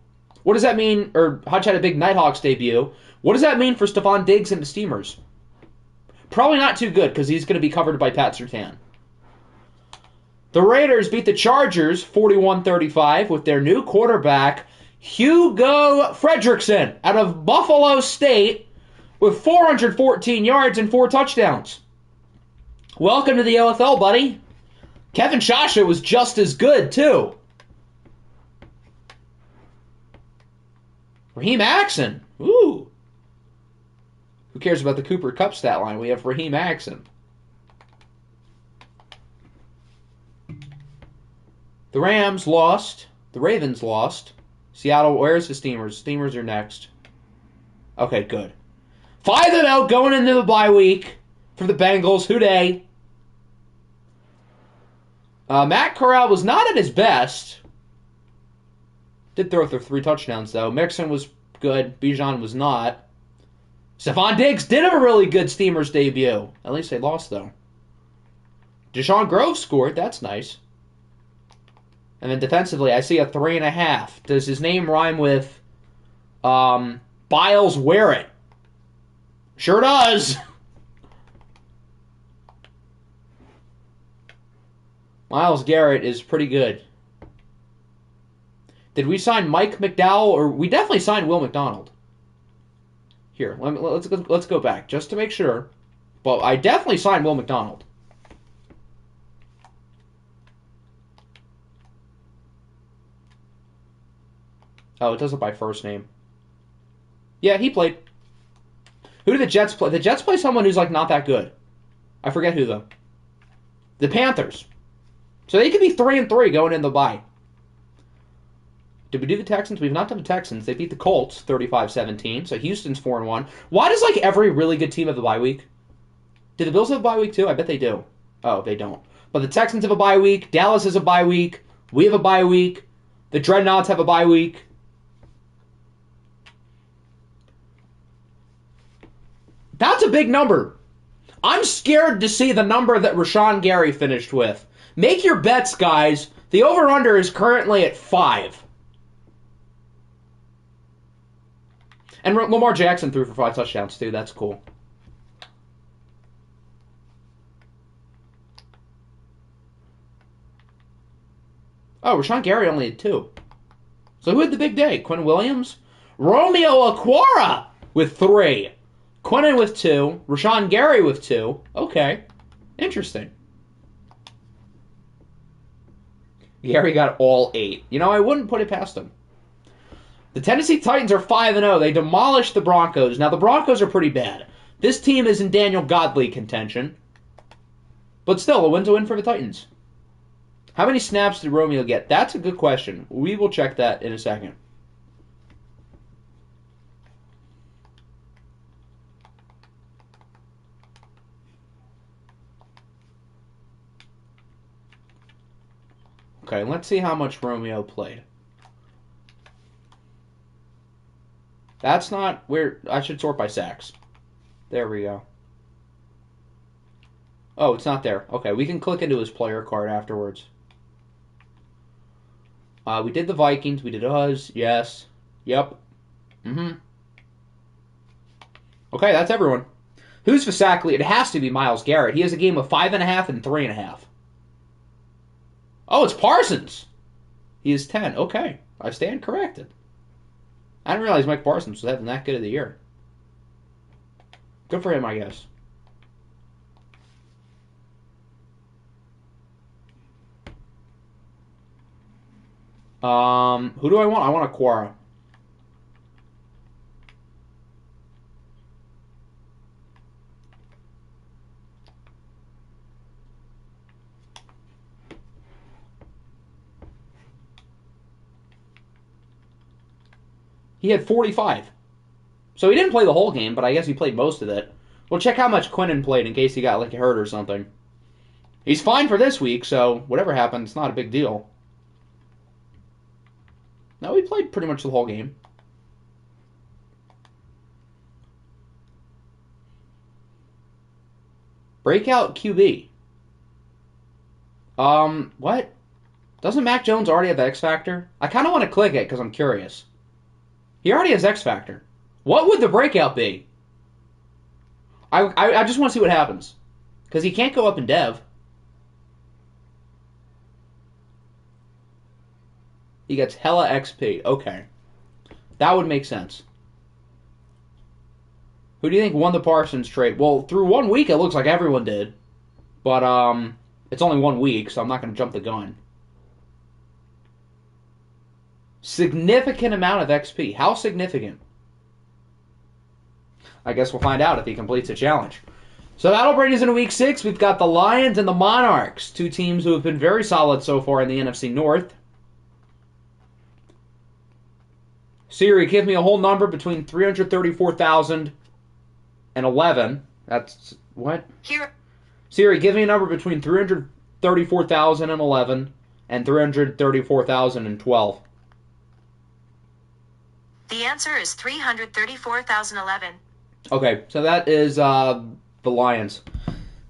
What does that mean? Or Hutch had a big Nighthawks debut. What does that mean for Stephon Diggs and the Steamers? Probably not too good because he's going to be covered by Pat Surtain. The Raiders beat the Chargers 41-35 with their new quarterback, Hugo Fredrickson, out of Buffalo State with 414 yards and 4 touchdowns. Welcome to the OFL, buddy. Kevin Shasha was just as good, too. Raheem Axon. Ooh. Who cares about the Cooper Kupp stat line? We have Raheem Axon. The Rams lost. The Ravens lost. Seattle, where's the Steamers? Steamers are next. Okay, good. 5-0 going into the bye week for the Bengals. Hooday. Matt Corral was not at his best. Did throw for 3 touchdowns, though. Mixon was good. Bijan was not. Stephon Diggs did have a really good Steamers debut. At least they lost, though. Deshaun Grove scored. That's nice. And then defensively, I see a 3.5. Does his name rhyme with Biles Werrett? Sure does. Myles Garrett is pretty good. Did we sign Mike McDowell? Or we definitely signed Will McDonald. Here, let's go back just to make sure. But I definitely signed Will McDonald. Oh, it does it by first name. Yeah, he played. Who did the Jets play? The Jets play someone who's not that good. I forget who though. The Panthers. So they could be 3-3 going in the bye. Did we do the Texans? We've not done the Texans. They beat the Colts 35-17. So Houston's 4-1. Why does every really good team have a bye week? Do the Bills have a bye week too? I bet they do. Oh, they don't. But the Texans have a bye week. Dallas has a bye week. We have a bye week. The Dreadnoughts have a bye week. That's a big number. I'm scared to see the number that Rashawn Gary finished with. Make your bets, guys. The over-under is currently at 5. And Lamar Jackson threw for 5 touchdowns, too. That's cool. Oh, Rashawn Gary only had 2. So who had the big day? Quinn Williams? Romeo Okwara with 3. Quinnen with 2. Rashawn Gary with 2. Okay. Interesting. Gary got all 8. You know, I wouldn't put it past him. The Tennessee Titans are 5-0. They demolished the Broncos. Now, the Broncos are pretty bad. This team is in Daniel Godley contention. But still, a win's a win for the Titans. How many snaps did Romeo get? That's a good question. We will check that in a second. Okay, let's see how much Romeo played. That's not where... I should sort by sacks. There we go. Oh, it's not there. Okay, we can click into his player card afterwards. We did the Vikings. We did us. Yes. Yep. Mm-hmm. Okay, that's everyone. Who's the sack lead? It has to be Myles Garrett. He has a game of 5.5 and 3.5. Oh, it's Parsons. He is 10. Okay. I stand corrected. I didn't realize Mike Parsons was having that good of the year. Good for him, I guess. Who do I want? I want Okwara. He had 45. So he didn't play the whole game, but I guess he played most of it. Well, check how much Quinnen played in case he got like hurt or something. He's fine for this week, so whatever happens, it's not a big deal. No, he played pretty much the whole game. Breakout QB. What? Doesn't Mac Jones already have X Factor? I kind of want to click it because I'm curious. He already has X Factor. What would the breakout be? I just want to see what happens. Because he can't go up in Dev. He gets hella XP. Okay. That would make sense. Who do you think won the Parsons trade? Well, through 1 week, it looks like everyone did. But, it's only 1 week, so I'm not going to jump the gun. Significant amount of XP. How significant? I guess we'll find out if he completes the challenge. So that'll bring us into Week 6. We've got the Lions and the Monarchs, 2 teams who have been very solid so far in the NFC North. Siri, give me a whole number between 334,000 and 11. That's what? Here. Siri, give me a number between 334,000 and 11 and 334,012. The answer is 334,011. Okay, so that is the Lions.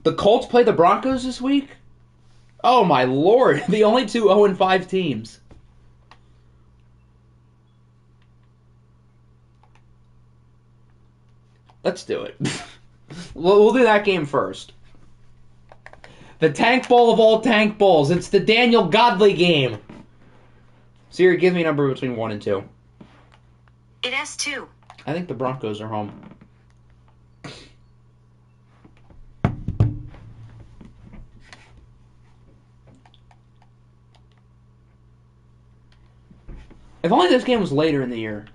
The Colts play the Broncos this week? Oh my lord, the only 2 0-5 teams. Let's do it. We'll do that game first. The Tank Bowl of all Tank Bowls. It's the Daniel Godley game. Siri, give me a number between 1 and 2. It has 2. I think the Broncos are home. If only this game was later in the year.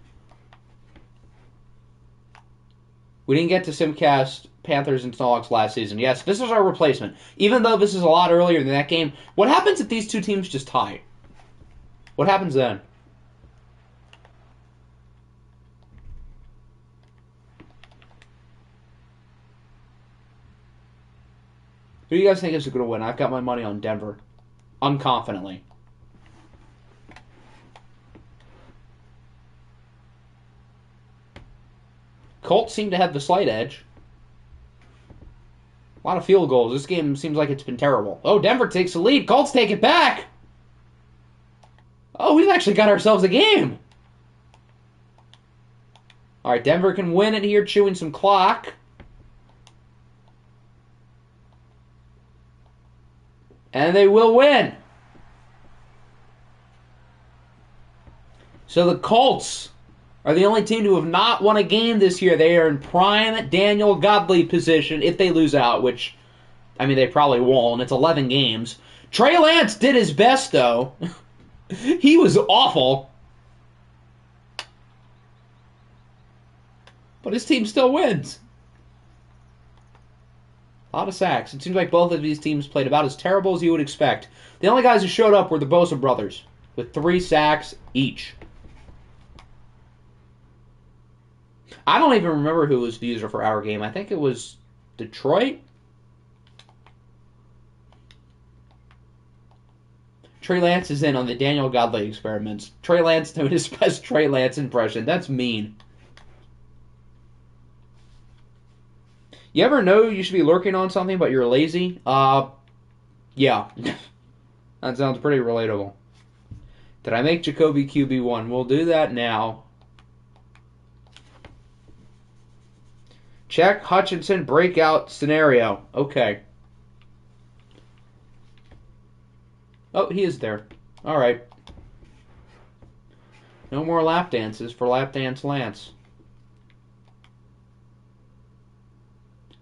We didn't get to Simcast Panthers and Dogs last season. Yes, this is our replacement. Even though this is a lot earlier than that game, what happens if these 2 teams just tie? What happens then? Who do you guys think is going to win? I've got my money on Denver. Unconfidently. Colts seem to have the slight edge. A lot of field goals. This game seems like it's been terrible. Oh, Denver takes the lead. Colts take it back. Oh, we've actually got ourselves a game. All right, Denver can win it here, chewing some clock. And they will win. So the Colts are the only team to have not won a game this year. They are in prime Daniel Godley position if they lose out, which, I mean, they probably won't. It's 11 games. Trey Lance did his best, though. He was awful. But his team still wins. A lot of sacks. It seems like both of these teams played about as terrible as you would expect. The only guys who showed up were the Bosa brothers, with 3 sacks each. I don't even remember who was the user for our game. I think it was Detroit. Trey Lance is in on the Daniel Godley experiments. Trey Lance doing his best Trey Lance impression. That's mean. You ever know you should be lurking on something, but you're lazy? Yeah. That sounds pretty relatable. Did I make Jacoby QB1? We'll do that now. Check Hutchinson breakout scenario. Okay. Oh, he is there. All right. No more lap dances for Lap Dance Lance.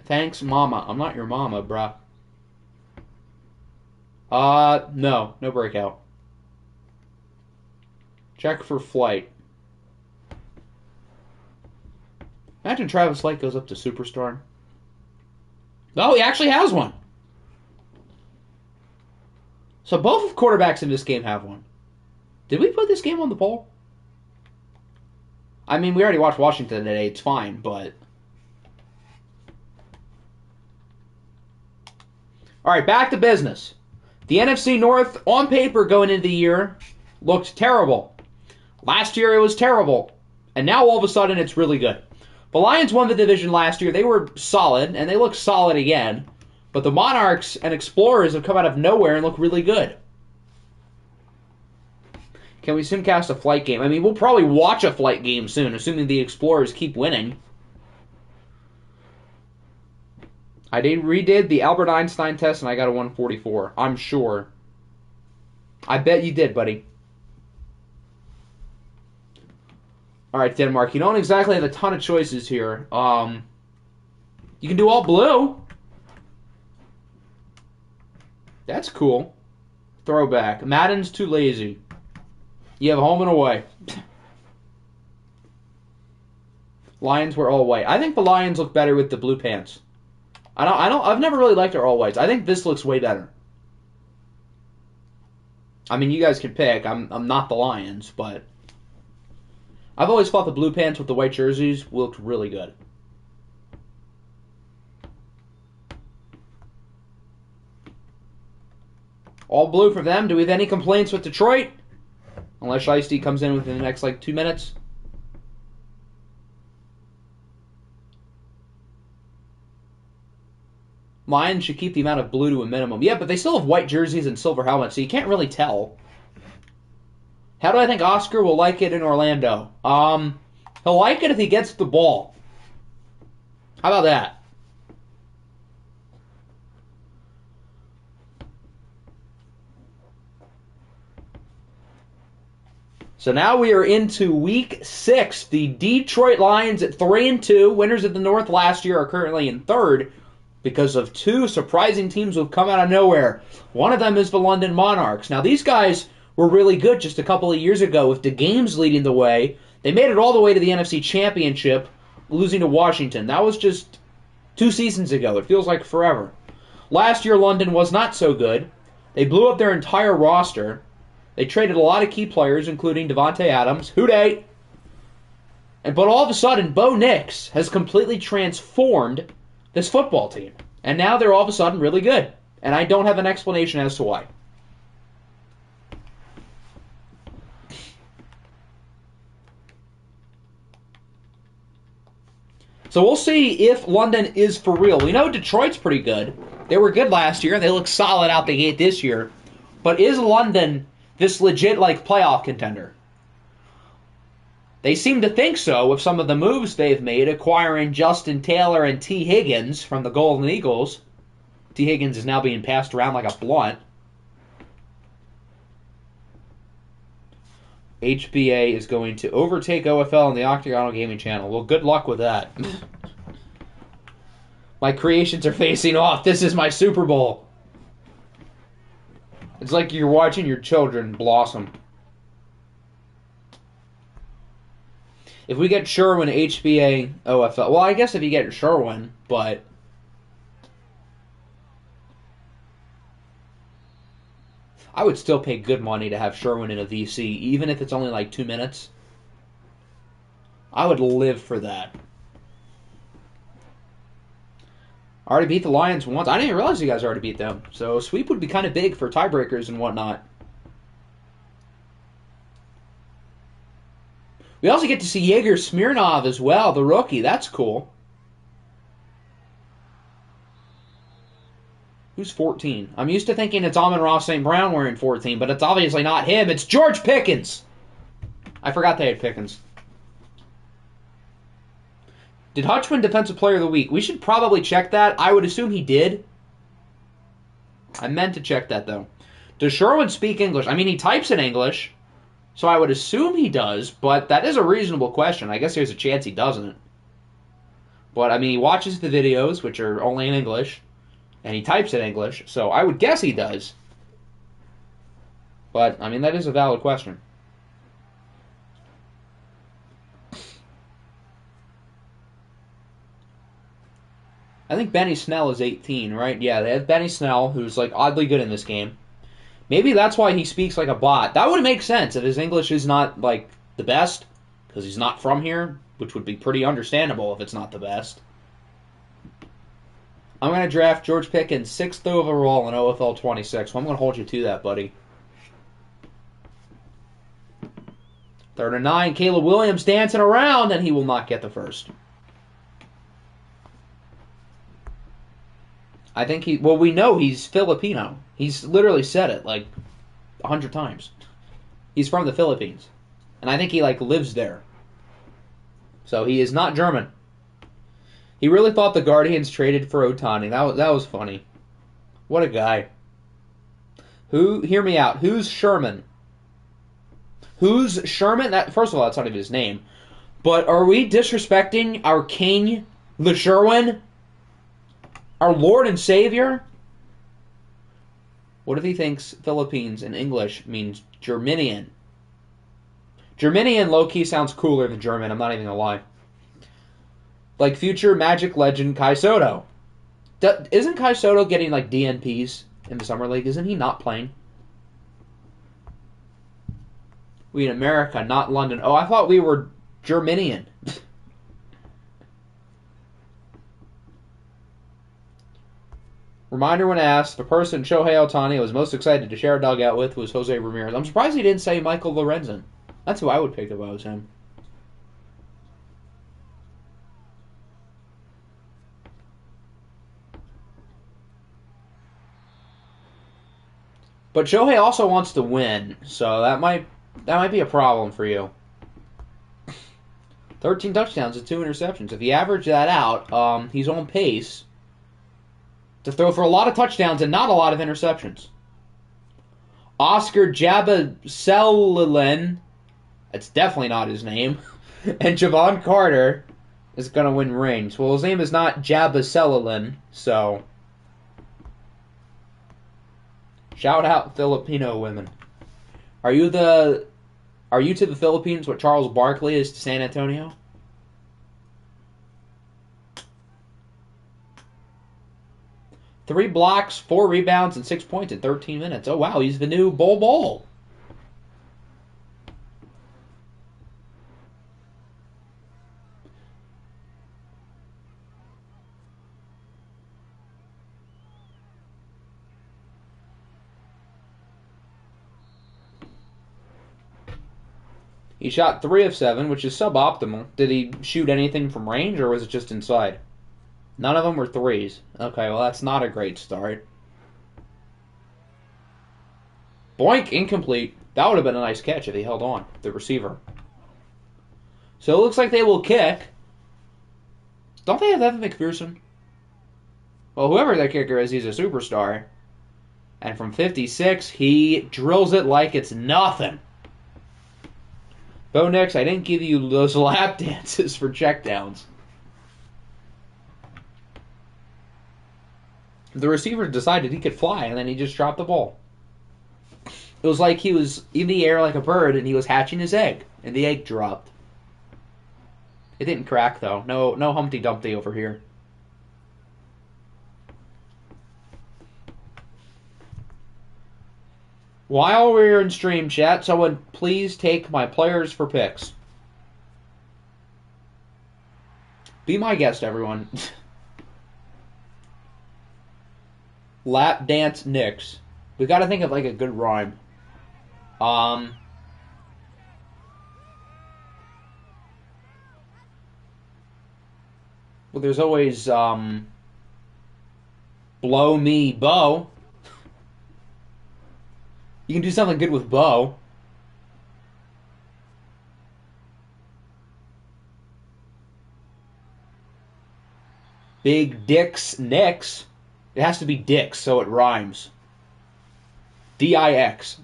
Thanks, Mama. I'm not your mama, bruh. No. No breakout. Check for flight. Imagine Travis Light goes up to Superstar. Oh, he actually has one. So both quarterbacks in this game have one. Did we put this game on the poll? I mean, we already watched Washington today. It's fine, but... All right, back to business. The NFC North, on paper going into the year, looked terrible. Last year it was terrible. And now all of a sudden it's really good. The Lions won the division last year. They were solid, and they look solid again. But the Monarchs and Explorers have come out of nowhere and look really good. Can we simcast a flight game? I mean, we'll probably watch a flight game soon, assuming the Explorers keep winning. I redid the Albert Einstein test, and I got a 144. I'm sure. I bet you did, buddy. All right, Denmark. You don't exactly have a ton of choices here. You can do all blue. That's cool. Throwback. Madden's too lazy. You have home and away. Lions were all white. I think the Lions look better with the blue pants. I've never really liked our all whites. I think this looks way better. I mean, you guys can pick. I'm not the Lions, but I've always thought the blue pants with the white jerseys looked really good. All blue for them. Do we have any complaints with Detroit? Unless Shiesty comes in within the next, 2 minutes. Lions should keep the amount of blue to a minimum. Yeah, but they still have white jerseys and silver helmets, so you can't really tell. How do I think Oscar will like it in Orlando? He'll like it if he gets the ball. How about that? So now we are into Week 6. The Detroit Lions at 3-2. Winners of the North last year are currently in third because of 2 surprising teams who have come out of nowhere. One of them is the London Monarchs. Now, these guys were really good just a couple of years ago with the games leading the way. They made it all the way to the NFC Championship, losing to Washington. That was just 2 seasons ago. It feels like forever. Last year, London was not so good. They blew up their entire roster. They traded a lot of key players, including Devontae Adams. But all of a sudden, Bo Nix has completely transformed this football team. And now they're all of a sudden really good. And I don't have an explanation as to why. So we'll see if London is for real. We know Detroit's pretty good. They were good last year. They look solid out the gate this year. But is London this legit, like, playoff contender? They seem to think so with some of the moves they've made, acquiring Justin Taylor and T. Higgins from the Golden Eagles. T. Higgins is now being passed around like a blunt. HBA is going to overtake OFL on the Octagonal Gaming Channel. Well, good luck with that. My creations are facing off. This is my Super Bowl. It's like you're watching your children blossom. If we get Sherwin, HBA, OFL... Well, I guess if you get Sherwin, but... I would still pay good money to have Sherwin in a VC, even if it's only like 2 minutes. I would live for that. Already beat the Lions once. I didn't realize you guys already beat them. So a sweep would be kind of big for tiebreakers and whatnot. We also get to see Yegor Smirnov as well, the rookie. That's cool. Who's 14? I'm used to thinking it's Amon-Ra St. Brown wearing 14, but it's obviously not him. It's George Pickens. I forgot they had Pickens. Did Hutch win Defensive Player of the Week? We should probably check that. I would assume he did. I meant to check that, though. Does Sherwin speak English? I mean, he types in English, so I would assume he does, but that is a reasonable question. I guess there's a chance he doesn't. But, I mean, he watches the videos, which are only in English, and he types in English, so I would guess he does. But, I mean, that is a valid question. I think Benny Snell is 18, right? Yeah, they have Benny Snell, who's, like, oddly good in this game. Maybe that's why he speaks like a bot. That would make sense if his English is not, like, the best, because he's not from here, which would be pretty understandable if it's not the best. I'm going to draft George Pickens 6th overall in OFL 26. Well, I'm going to hold you to that, buddy. 3rd and 9. Caleb Williams dancing around, and he will not get the first. I think he... Well, we know he's Filipino. He's literally said it, like, 100 times. He's from the Philippines. And I think he, like, lives there. So he is not German. He really thought the Guardians traded for Ohtani. That was funny. What a guy. Hear me out. Who's Sherman? Who's Sherman? First of all, that's not even his name. But are we disrespecting our king, the Sherwin? Our Lord and Savior? What if he thinks Philippines in English means Germanian? Germanian low-key sounds cooler than German, I'm not even gonna lie. Like future Magic legend Kai Soto. Isn't Kai Soto getting like DNPs in the Summer League? Isn't he not playing? We in America, not London. Oh, I thought we were Germanian. Reminder when asked, the person Shohei Ohtani was most excited to share a dugout with was Jose Ramirez. I'm surprised he didn't say Michael Lorenzen. That's who I would pick if I was him. But Shohei also wants to win, so that might be a problem for you. 13 touchdowns and 2 interceptions. If you average that out, he's on pace to throw for a lot of touchdowns and not a lot of interceptions. Oscar Jabaselin, that's definitely not his name, and Javon Carter is going to win rings. Well, his name is not Jabaselin, so shout out Filipino women. Are you to the Philippines what Charles Barkley is to San Antonio? Three blocks, 4 rebounds, and 6 points in 13 minutes. Oh, wow, he's the new Bol. He shot 3 of 7, which is suboptimal. Did he shoot anything from range, or was it just inside? None of them were threes. Okay, well, that's not a great start. Boink, incomplete. That would have been a nice catch if he held on, the receiver. So it looks like they will kick. Don't they have Evan McPherson? Well, whoever that kicker is, he's a superstar. And from 56, he drills it like it's nothing. Bo Nix, I didn't give you those lap dances for checkdowns. The receiver decided he could fly, and then he just dropped the ball. It was like he was in the air like a bird, and he was hatching his egg, and the egg dropped. It didn't crack, though. No Humpty Dumpty over here. While we're in stream chat, someone please take my players for picks. Be my guest, everyone. Lap dance Knicks. We gotta think of like a good rhyme. Well, there's always blow me Bo. You can do something good with Bo. Big Dicks Knicks. It has to be Dicks, so it rhymes. D-I-X.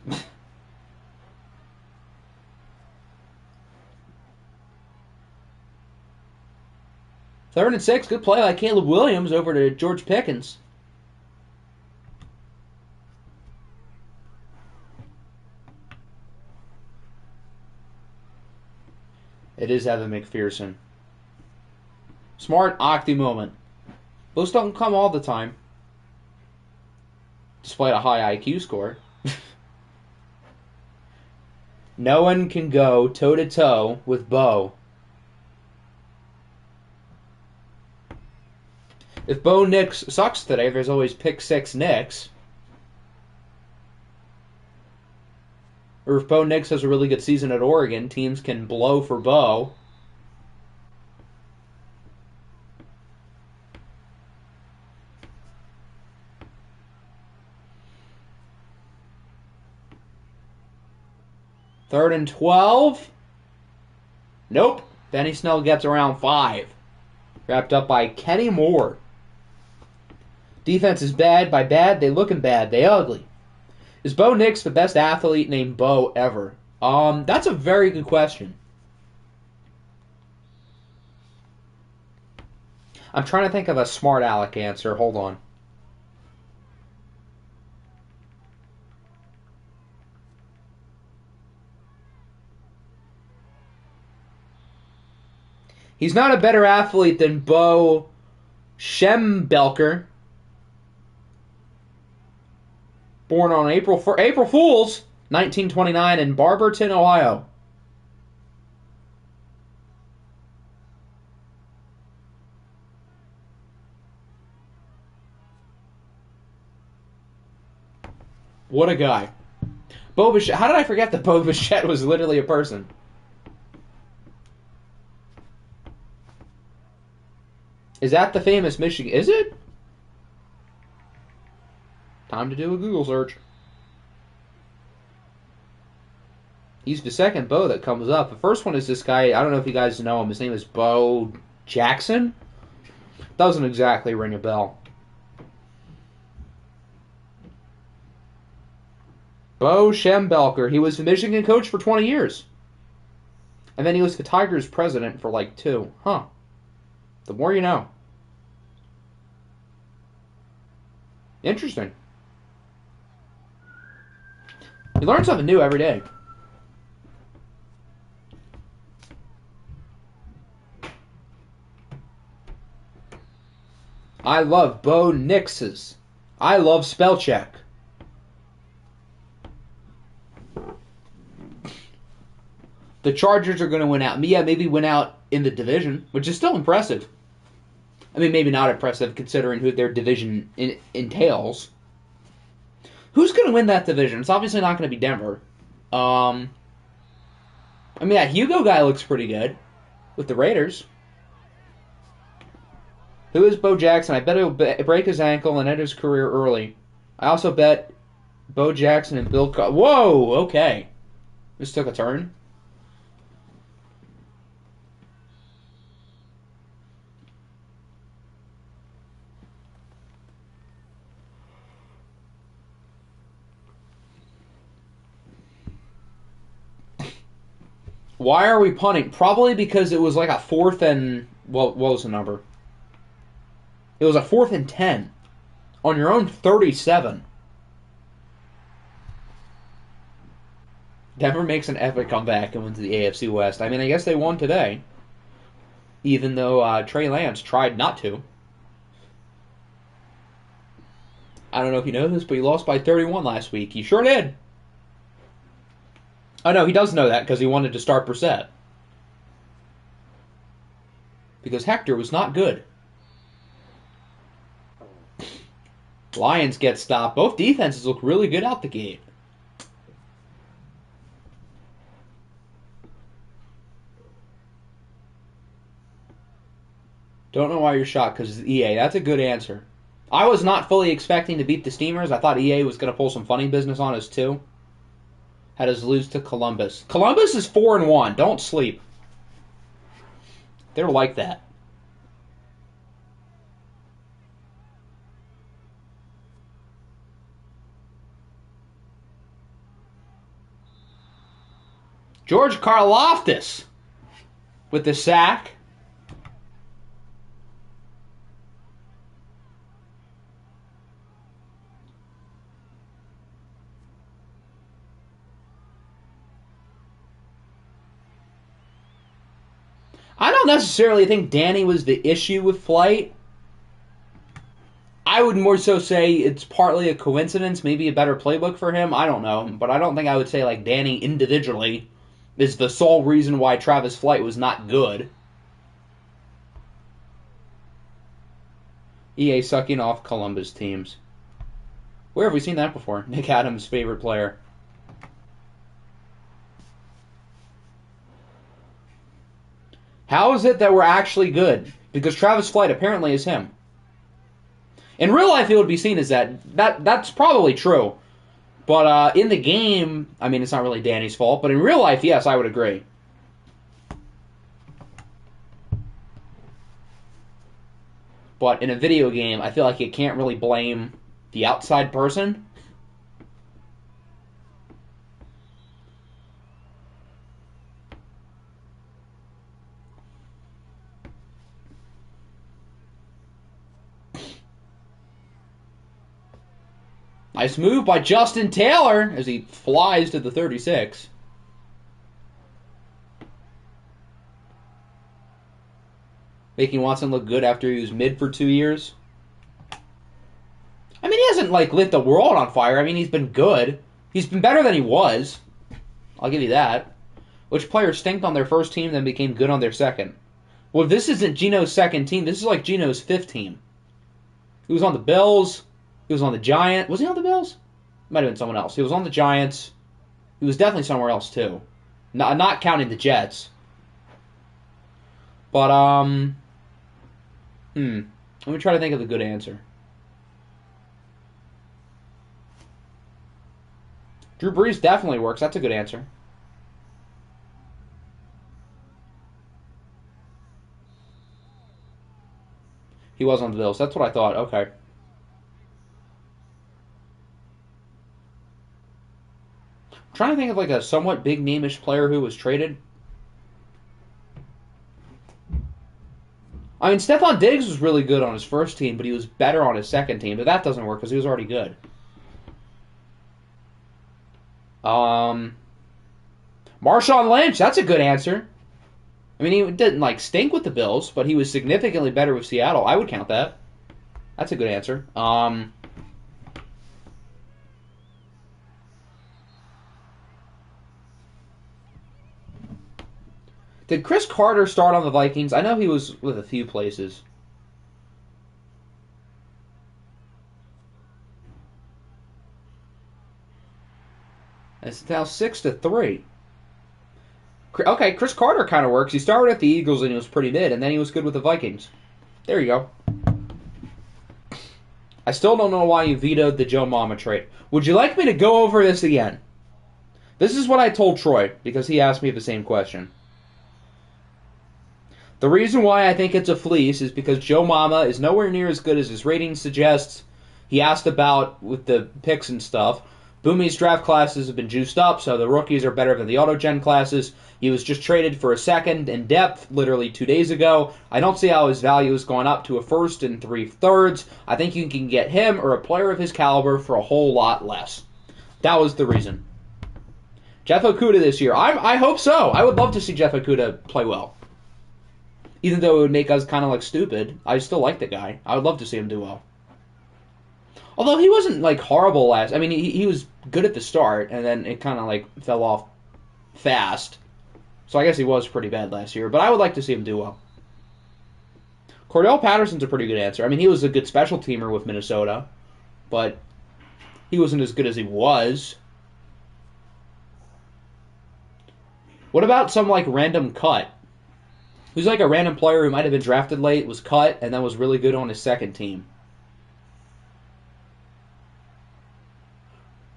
3rd and 6. Good play by Caleb Williams over to George Pickens. It is Evan McPherson. Smart Octi moment. Those don't come all the time. Despite a high IQ score. No one can go toe-to-toe with Bo. If Bo Nix sucks today, there's always pick 6 Nix. Or if Bo Nix has a really good season at Oregon, teams can blow for Bo. Third and 12. Nope. Benny Snell gets around 5. Wrapped up by Kenny Moore. Defense is bad. By bad, they looking bad. They ugly. Is Bo Nix the best athlete named Bo ever? That's a very good question. I'm trying to think of a smart aleck answer. Hold on. He's not a better athlete than Bo Schembelker. Born on April Fools, 1929 in Barberton, Ohio. What a guy. Bo Bichette. How did I forget that Bo Bichette was literally a person? Is that the famous Michigan? Is it? Time to do a Google search. He's the second Bo that comes up. The first one is this guy. I don't know if you guys know him. His name is Bo Jackson. Doesn't exactly ring a bell. Bo Schembelker. He was the Michigan coach for 20 years. And then he was the Tigers president for like 2. Huh. The more you know. Interesting. You learn something new every day. I love Bo Nix's. I love spell check. The Chargers are going to win out. Yeah, maybe win out in the division, which is still impressive. I mean, maybe not impressive considering who their division entails. Who's going to win that division? It's obviously not going to be Denver. But I mean, that Hugo guy looks pretty good with the Raiders. Who is Bo Jackson? I bet he'll break his ankle and end his career early. I also bet Bo Jackson and Bill Whoa, okay. This took a turn. Why are we punting? Probably because it was like a 4th and... What was the number? It was a 4th and 10. On your own 37. Denver makes an epic comeback and wins the AFC West. I mean, I guess they won today. Even though Trey Lance tried not to. I don't know if you know this, but he lost by 31 last week. He sure did. Oh, no, he does know that because he wanted to start Brissett. Because Hector was not good. Lions get stopped. Both defenses look really good out the gate. Don't know why you're shocked, because it's EA. That's a good answer. I was not fully expecting to beat the Steamers. I thought EA was going to pull some funny business on us, too. Had us lose to Columbus. Columbus is 4-1. Don't sleep. They're like that. George Karlaftis with the sack. I don't necessarily think Danny was the issue with Flight. I would more so say it's partly a coincidence, maybe a better playbook for him. I don't know. But I don't think I would say like Danny individually is the sole reason why Travis Flight was not good. EA sucking off Columbus teams. Where have we seen that before? Nick Adams' favorite player. How is it that we're actually good? Because Travis Flight apparently is him. In real life, it would be seen as that's probably true. But in the game, I mean, it's not really Danny's fault. But in real life, yes, I would agree. But in a video game, I feel like you can't really blame the outside person. Nice move by Justin Taylor as he flies to the 36. Making Watson look good after he was mid for 2 years. I mean, he hasn't like lit the world on fire. I mean, he's been good. He's been better than he was. I'll give you that. Which player stinked on their first team, then became good on their second? Well, this isn't Geno's second team. This is like Geno's 5th team. He was on the Bills. He was on the Giants. Was he on the Bills? Might have been someone else. He was on the Giants. He was definitely somewhere else, too. Not counting the Jets. But, let me try to think of a good answer. Drew Brees definitely works. That's a good answer. He was on the Bills. That's what I thought. Okay. I'm trying to think of like a somewhat big name-ish player who was traded. I mean, Stephon Diggs was really good on his first team, but he was better on his second team. But that doesn't work because he was already good. Marshawn Lynch, that's a good answer. I mean, he didn't like stink with the Bills, but he was significantly better with Seattle. I would count that. That's a good answer. Did Chris Carter start on the Vikings? I know he was with a few places. It's now 6-3. Okay, Chris Carter kind of works. He started at the Eagles and he was pretty mid, and then he was good with the Vikings. There you go. I still don't know why you vetoed the Joe Mama trade. Would you like me to go over this again? This is what I told Troy, because he asked me the same question. The reason why I think it's a fleece is because Joe Mama is nowhere near as good as his rating suggests. He asked about with the picks and stuff. Boomy's draft classes have been juiced up, so the rookies are better than the auto-gen classes. He was just traded for a second in depth literally 2 days ago. I don't see how his value has gone up to a first and 3/3. I think you can get him or a player of his caliber for a whole lot less. That was the reason. Jeff Okudah this year. I hope so. I would love to see Jeff Okudah play well. Even though it would make us kind of look stupid, I still like the guy. I would love to see him do well. Although he wasn't like horrible last. I mean, he was good at the start, and then it kind of like fell off fast. So I guess he was pretty bad last year. But I would like to see him do well. Cordell Patterson's a pretty good answer. I mean, he was a good special teamer with Minnesota, but he wasn't as good as he was. What about some like random cut? Who's like a random player who might have been drafted late, was cut, and then was really good on his second team?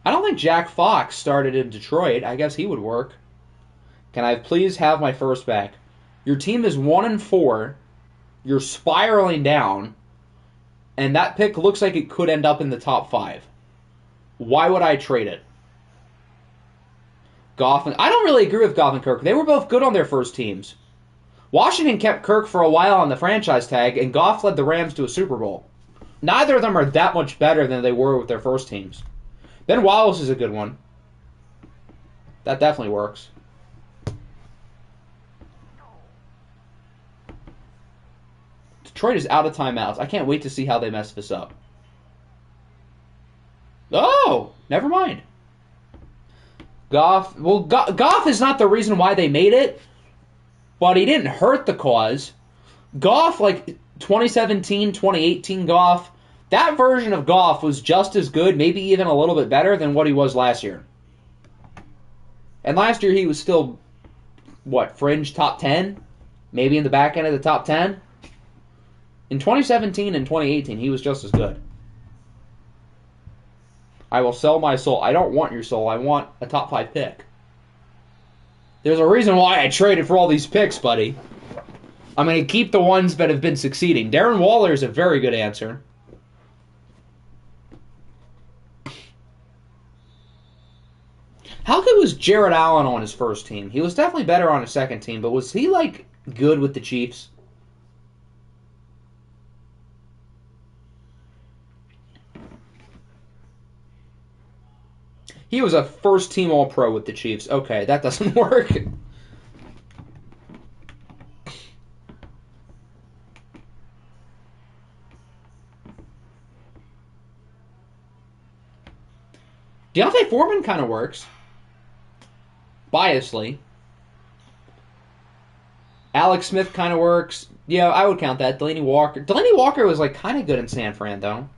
I don't think Jack Fox started in Detroit. I guess he would work. Can I please have my first back? Your team is 1-4. You're spiraling down, and that pick looks like it could end up in the top 5. Why would I trade it? Goff and I don't really agree with Goff and Kirk. They were both good on their first teams. Washington kept Kirk for a while on the franchise tag, and Goff led the Rams to a Super Bowl. Neither of them are that much better than they were with their first teams. Ben Wallace is a good one. That definitely works. Detroit is out of timeouts. I can't wait to see how they mess this up. Oh, never mind. Goff. Well, Goff is not the reason why they made it, but he didn't hurt the cause. Goff, like 2017, 2018 Goff, that version of Goff was just as good, maybe even a little bit better than what he was last year. And last year he was still, fringe top 10? Maybe in the back end of the top 10? In 2017 and 2018, he was just as good. I will sell my soul. I don't want your soul. I want a top 5 pick. There's a reason why I traded for all these picks, buddy. I'm going to keep the ones that have been succeeding. Darren Waller is a very good answer. How good was Jared Allen on his first team? He was definitely better on his second team, but was he, good with the Chiefs? He was a first-team All-Pro with the Chiefs. Okay, that doesn't work. Deontay Foreman kind of works. Biasly. Alex Smith kind of works. Yeah, I would count that. Delaney Walker. Delaney Walker was, kind of good in San Fran, though.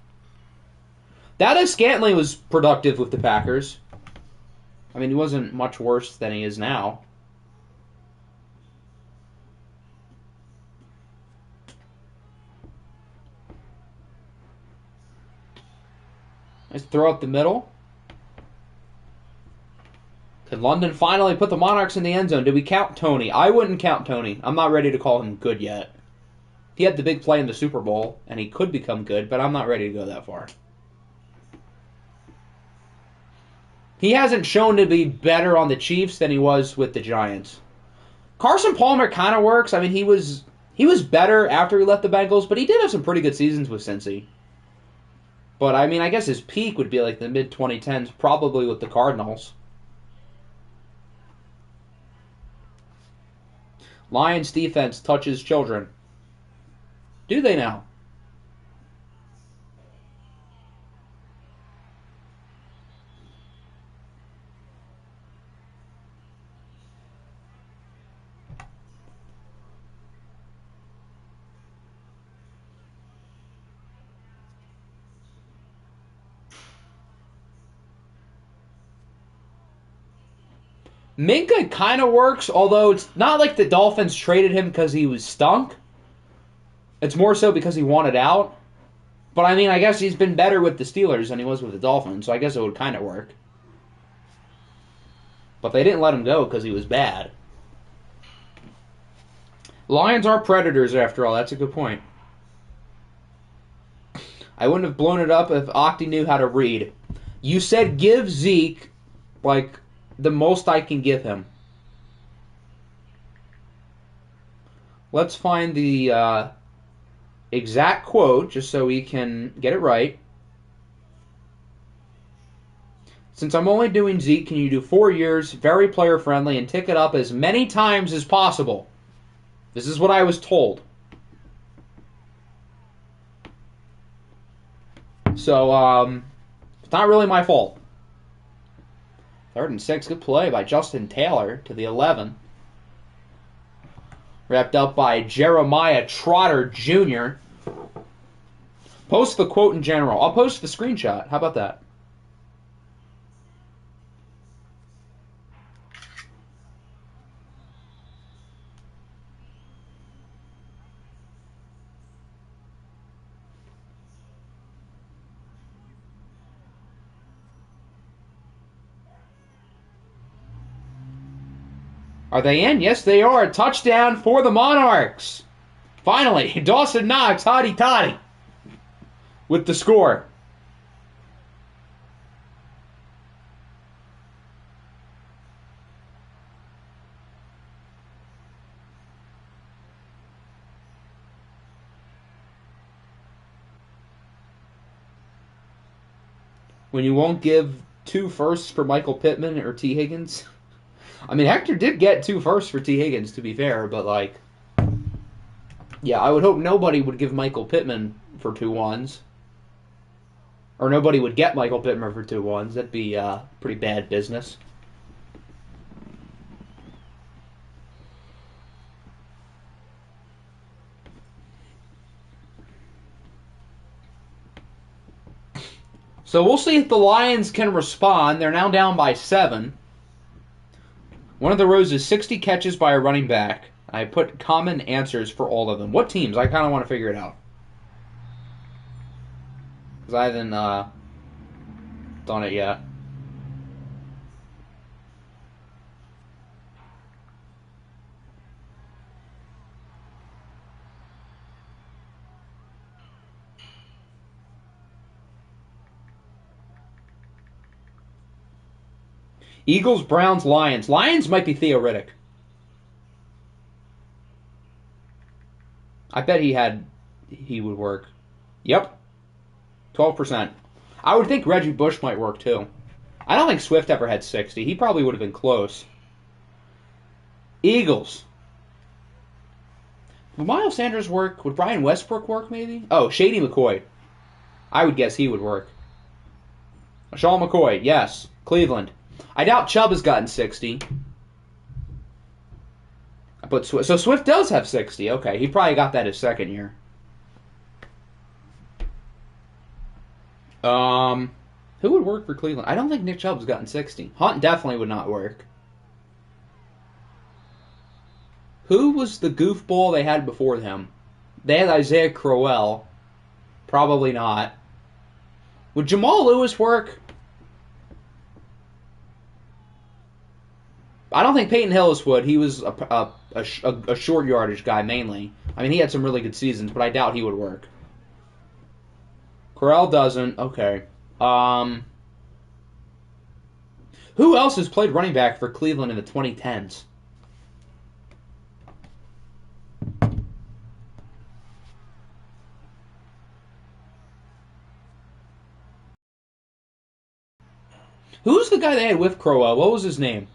Dallas Scantling was productive with the Packers. I mean, he wasn't much worse than he is now. Let's throw up the middle. Could London finally put the Monarchs in the end zone? Did we count Tony? I wouldn't count Tony. I'm not ready to call him good yet. He had the big play in the Super Bowl, and he could become good, but I'm not ready to go that far. He hasn't shown to be better on the Chiefs than he was with the Giants. Carson Palmer kind of works. I mean, he was better after he left the Bengals, but he did have some pretty good seasons with Cincy. But, I mean, I guess his peak would be like the mid-2010s, probably with the Cardinals. Lions defense touches children. Do they now? Minka kind of works, although it's not like the Dolphins traded him because he was stunk. It's more so because he wanted out. But I mean, I guess he's been better with the Steelers than he was with the Dolphins, so I guess it would kind of work. But they didn't let him go because he was bad. Lions are predators, after all. That's a good point. I wouldn't have blown it up if Octi knew how to read. You said give Zeke, like, the most I can give him. Let's find the exact quote, just so we can get it right. Since I'm only doing Zeke, can you do 4 years, very player-friendly, and tick it up as many times as possible? This is what I was told. So, it's not really my fault. 3rd and 6, good play by Justin Taylor to the 11. Wrapped up by Jeremiah Trotter Jr. Post the quote in general. I'll post the screenshot. How about that? Are they in? Yes, they are. Touchdown for the Monarchs. Finally, Dawson Knox, hotty toddy, with the score. When you won't give 2 firsts for Michael Pittman or T. Higgins. I mean, Hector did get 2 firsts for T. Higgins, to be fair, but, like, yeah, I would hope nobody would give Michael Pittman for 2 ones. Or nobody would get Michael Pittman for 2 ones. That'd be pretty bad business. So we'll see if the Lions can respond. They're now down by 7. One of the rows is 60 catches by a running back. I put common answers for all of them. What teams? I kind of want to figure it out. Because I haven't done it yet. Eagles, Browns, Lions. Lions might be Theo Riddick. I bet he would work. Yep. 12%. I would think Reggie Bush might work too. I don't think Swift ever had 60. He probably would have been close. Eagles. Would Miles Sanders work? Would Brian Westbrook work maybe? Oh, Shady McCoy. I would guess he would work. Sean McCoy, yes. Cleveland. I doubt Chubb has gotten 60. I put Swift. So Swift does have 60. Okay, he probably got that his second year. Who would work for Cleveland? I don't think Nick Chubb's gotten 60. Hunt definitely would not work. Who was the goofball they had before him? They had Isaiah Crowell. Probably not. Would Jamal Lewis work? I don't think Peyton Hillis would. He was a short yardage guy mainly. I mean, he had some really good seasons, but I doubt he would work. Corral doesn't. Okay. Who else has played running back for Cleveland in the 2010s? Who's the guy they had with Crowell? What was his name?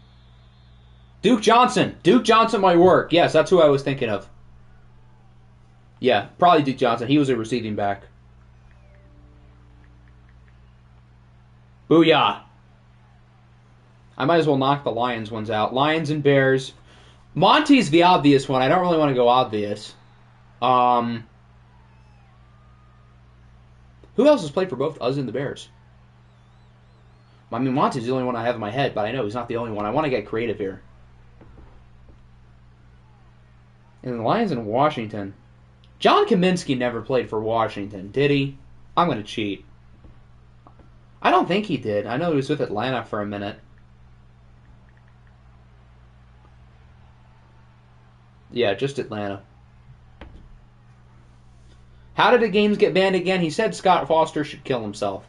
Duke Johnson. Duke Johnson might work. Yes, that's who I was thinking of. Yeah, probably Duke Johnson. He was a receiving back. Booyah. I might as well knock the Lions ones out. Lions and Bears. Monty's the obvious one. I don't really want to go obvious. Who else has played for both us and the Bears? I mean, Monty's the only one I have in my head, but I know he's not the only one. I want to get creative here. And the Lions in Washington. John Kaminsky never played for Washington, did he? I'm going to cheat. I don't think he did. I know he was with Atlanta for a minute. Yeah, just Atlanta. How did the games get banned again? He said Scott Foster should kill himself.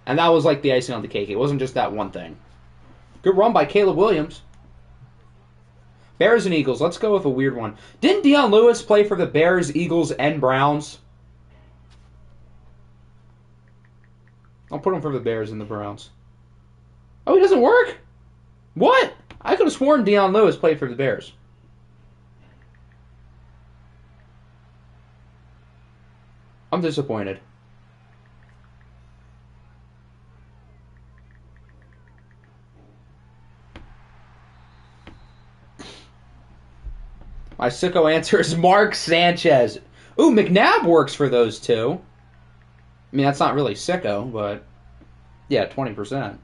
And that was like the icing on the cake. It wasn't just that one thing. Good run by Caleb Williams. Bears and Eagles. Let's go with a weird one. Didn't Deion Lewis play for the Bears, Eagles, and Browns? I'll put him for the Bears and the Browns. Oh, he doesn't work? What? I could have sworn Deion Lewis played for the Bears. I'm disappointed. My sicko answer is Mark Sanchez. Ooh, McNabb works for those two. I mean, that's not really sicko, but yeah, 20%.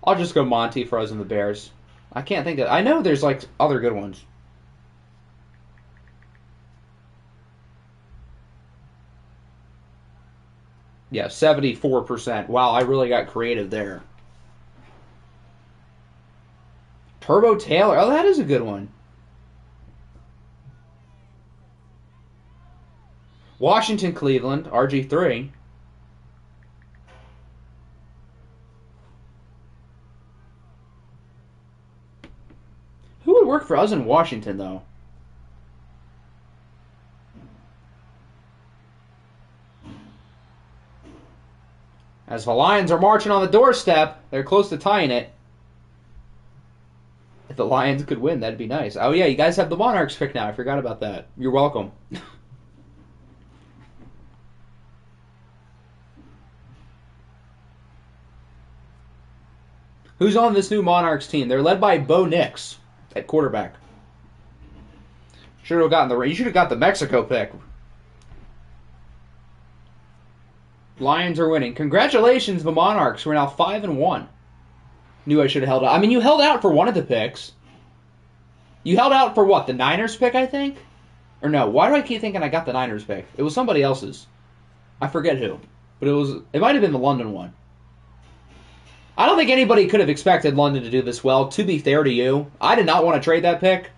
I'll just go Monty, Frozen the Bears. I can't think of... I know there's like other good ones. Yeah, 74%. Wow, I really got creative there. Turbo Taylor. Oh, that is a good one. Washington, Cleveland, RG3. Who would work for us in Washington, though? As the Lions are marching on the doorstep, they're close to tying it. If the Lions could win, that'd be nice. Oh, yeah, you guys have the Monarchs pick now. I forgot about that. You're welcome. Who's on this new Monarchs team? They're led by Bo Nix at quarterback. Should have gotten you should have got the Mexico pick. Lions are winning. Congratulations, the Monarchs. We're now 5-1. Knew I should have held out. I mean, you held out for one of the picks. You held out for what? The Niners pick, I think? Or no, why do I keep thinking I got the Niners pick? It was somebody else's. I forget who. But it might have been the London one. I don't think anybody could have expected London to do this well. To be fair to you, I did not want to trade that pick.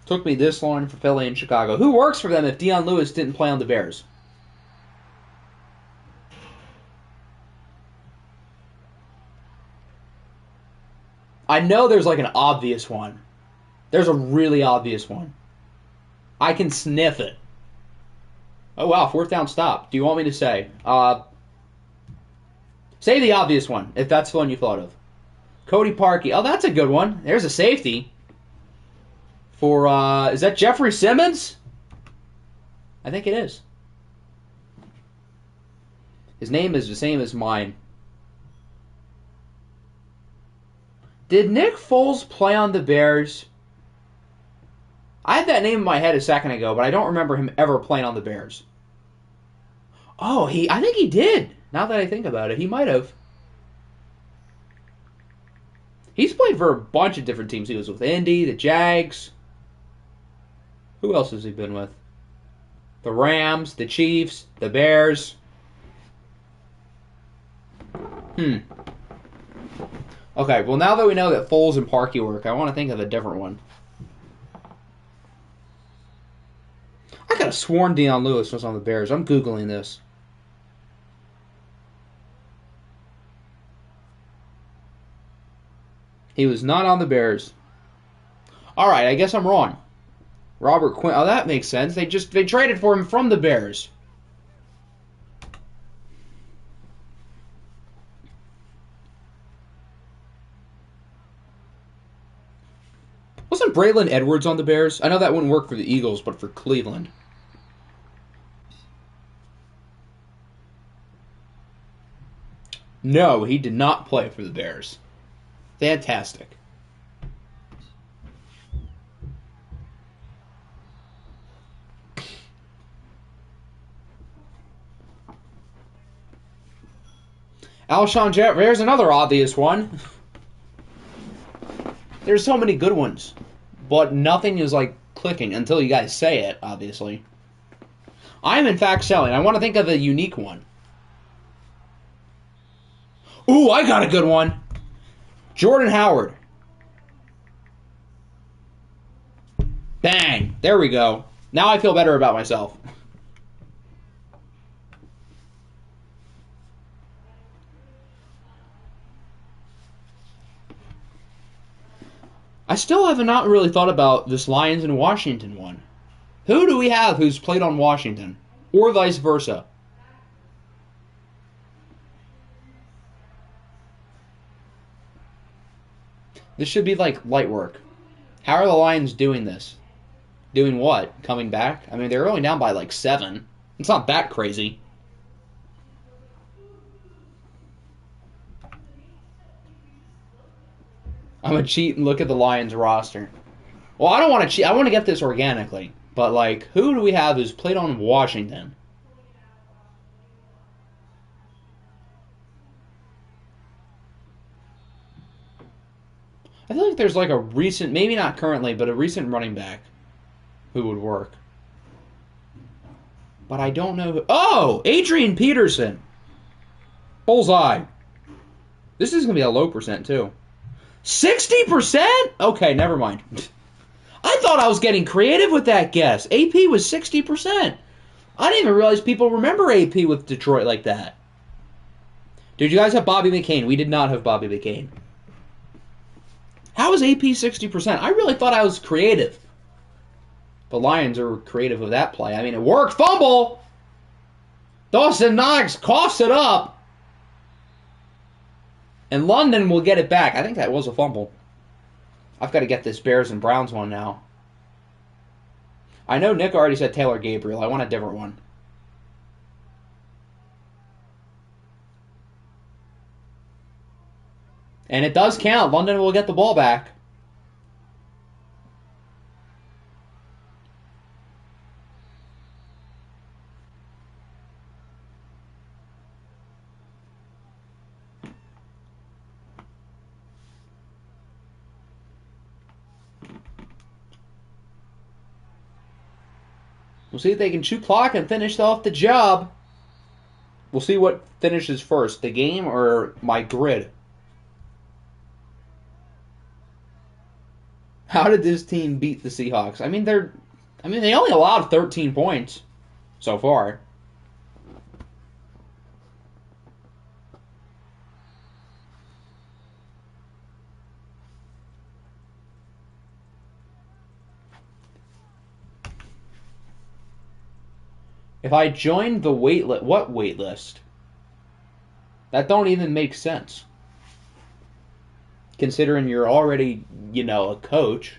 Took me this long for Philly and Chicago. Who works for them if Deion Lewis didn't play on the Bears? I know there's like an obvious one. There's a really obvious one. I can sniff it. Oh, wow, 4th down stop. Do you want me to say? Say the obvious one, if that's the one you thought of. Cody Parkey. Oh, that's a good one. There's a safety. For, is that Jeffrey Simmons? I think it is. His name is the same as mine. Did Nick Foles play on the Bears? I had that name in my head a second ago, but I don't remember him ever playing on the Bears. Oh, I think he did. Now that I think about it, he might have. He's played for a bunch of different teams. He was with Indy, the Jags. Who else has he been with? The Rams, the Chiefs, the Bears. Okay, well, now that we know that Foles and Parkey work, I want to think of a different one. I could have sworn Deion Lewis was on the Bears. I'm Googling this. He was not on the Bears. Alright, I guess I'm wrong. Robert Quinn. Oh, that makes sense. They traded for him from the Bears. Wasn't Braylon Edwards on the Bears? I know that wouldn't work for the Eagles, but for Cleveland. No, he did not play for the Bears. Fantastic. Alshon Jeffrey, there's another obvious one. There's so many good ones, but nothing is like clicking until you guys say it, obviously. I'm in fact selling. I want to think of a unique one. Ooh, I got a good one. Jordan Howard. Bang. There we go. Now I feel better about myself. I still have not really thought about this Lions and Washington one. Who do we have who's played on Washington? Or vice versa? This should be like light work. How are the Lions doing this? Doing what? Coming back? I mean, they're only down by like 7. It's not that crazy. I'm going to cheat and look at the Lions roster. Well, I don't want to cheat. I want to get this organically. But, like, who do we have who's played on Washington? I feel like there's like a recent, maybe not currently, but a recent running back who would work. But I don't know who. Oh! Adrian Peterson! Bullseye. This is going to be a low percent, too. 60%? Okay, never mind. I thought I was getting creative with that guess. AP was 60%. I didn't even realize people remember AP with Detroit like that. Did you guys have Bobby McCain? We did not have Bobby McCain. How is AP 60%? I really thought I was creative. The Lions are creative with that play. I mean, it worked. Fumble! Dawson Knox coughs it up. And London will get it back. I think that was a fumble. I've got to get this Bears and Browns one now. I know Nick already said Taylor Gabriel. I want a different one. And it does count. London will get the ball back. We'll see if they can chew clock and finish off the job. We'll see what finishes first, the game or my grid. How did this team beat the Seahawks? I mean, they only allowed 13 points so far. If I joined the wait list, what wait list? That don't even make sense. Considering you're already, a coach.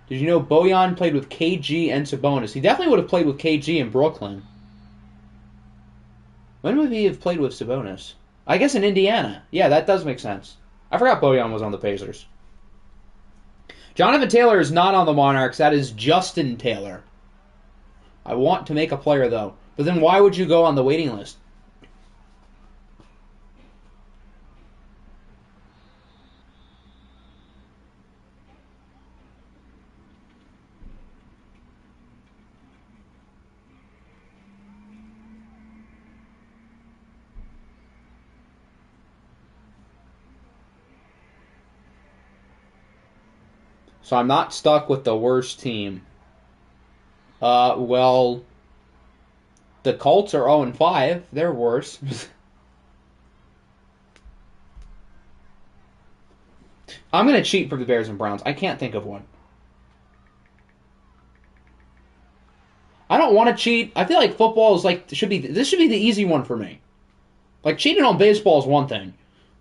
Did you know Bojan played with KG and Sabonis? He definitely would have played with KG in Brooklyn. When would he have played with Sabonis? I guess in Indiana. Yeah, that does make sense. I forgot Bojan was on the Pacers. Jonathan Taylor is not on the Monarchs. That is Justin Taylor. I want to make a player, though. But then why would you go on the waiting list? So I'm not stuck with the worst team. Well, the Colts are 0-5. They're worse. I'm going to cheat for the Bears and Browns. I can't think of one. I don't want to cheat. I feel like football is this should be the easy one for me. Like cheating on baseball is one thing,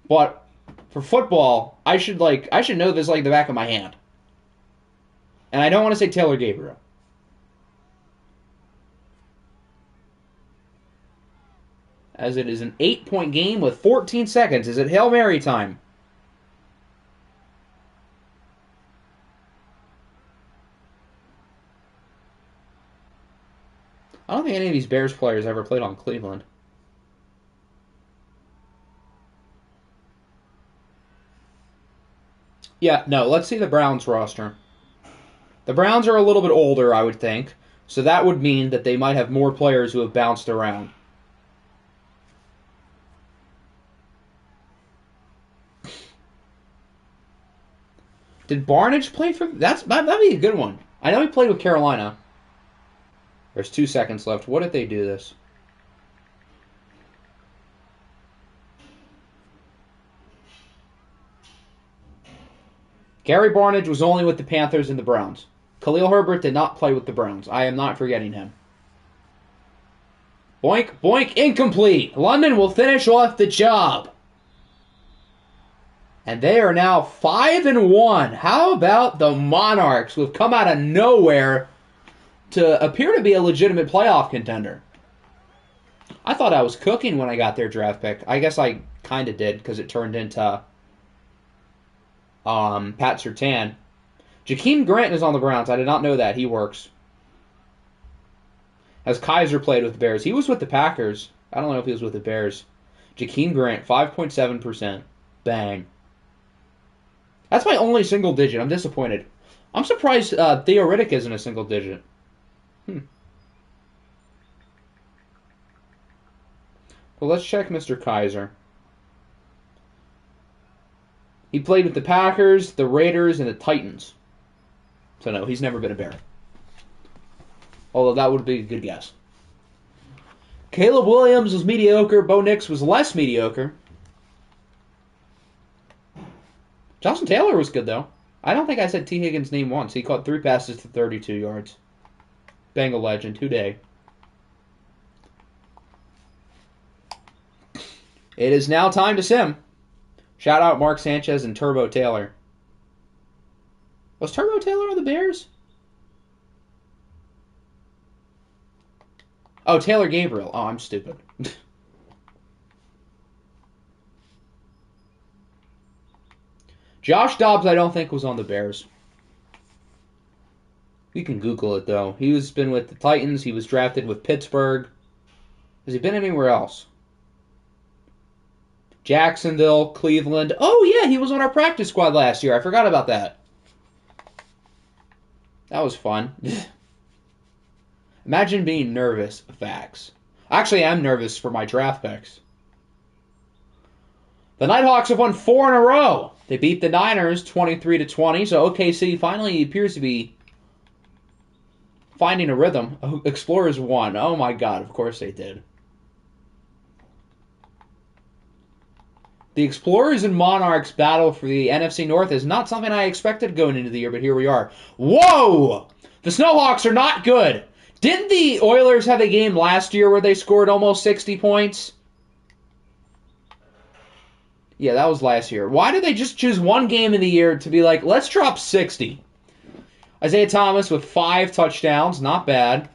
but for football, I should know this like the back of my hand. And I don't want to say Taylor Gabriel. As it is an 8-point game with 14 seconds. Is it Hail Mary time? I don't think any of these Bears players ever played on Cleveland. Yeah, no, let's see the Browns roster. The Browns are a little bit older, I would think, so that would mean that they might have more players who have bounced around. Did Barnage play for... That'd be a good one. I know he played with Carolina. There's 2 seconds left. What did they do this? Gary Barnage was only with the Panthers and the Browns. Khalil Herbert did not play with the Browns. I am not forgetting him. Boink, boink, incomplete. London will finish off the job. And they are now 5-1. How about the Monarchs, who have come out of nowhere to appear to be a legitimate playoff contender? I thought I was cooking when I got their draft pick. I guess I kind of did because it turned into Pat Surtain. Jakeem Grant is on the Browns. I did not know that. He works. As Kaiser played with the Bears. He was with the Packers. I don't know if he was with the Bears. Jakeem Grant, 5.7%. Bang. That's my only single digit. I'm disappointed. I'm surprised Theo Riddick isn't a single digit. Well, let's check Mr. Kaiser. He played with the Packers, the Raiders, and the Titans. So no, he's never been a Bear. Although that would be a good guess. Caleb Williams was mediocre. Bo Nix was less mediocre. Jonathan Taylor was good, though. I don't think I said T. Higgins' name once. He caught 3 passes to 32 yards. Bengal legend, today. It is now time to sim. Shout out Mark Sanchez and Turbo Taylor. Was Turbo Taylor on the Bears? Oh, Taylor Gabriel. Oh, I'm stupid. Josh Dobbs, I don't think, was on the Bears. You can Google it, though. He's been with the Titans. He was drafted with Pittsburgh. Has he been anywhere else? Jacksonville, Cleveland. Oh, yeah, he was on our practice squad last year. I forgot about that. That was fun. Imagine being nervous. Facts. Actually, I'm nervous for my draft picks. The Nighthawks have won 4 in a row. They beat the Niners 23-20, so OKC finally appears to be finding a rhythm. Explorers won. Oh my god, of course they did. The Explorers and Monarchs battle for the NFC North is not something I expected going into the year, but here we are. Whoa! The Snowhawks are not good. Didn't the Oilers have a game last year where they scored almost 60 points? Yeah, that was last year. Why did they just choose one game in the year to be like, let's drop 60? Isaiah Thomas with 5 touchdowns. Not bad.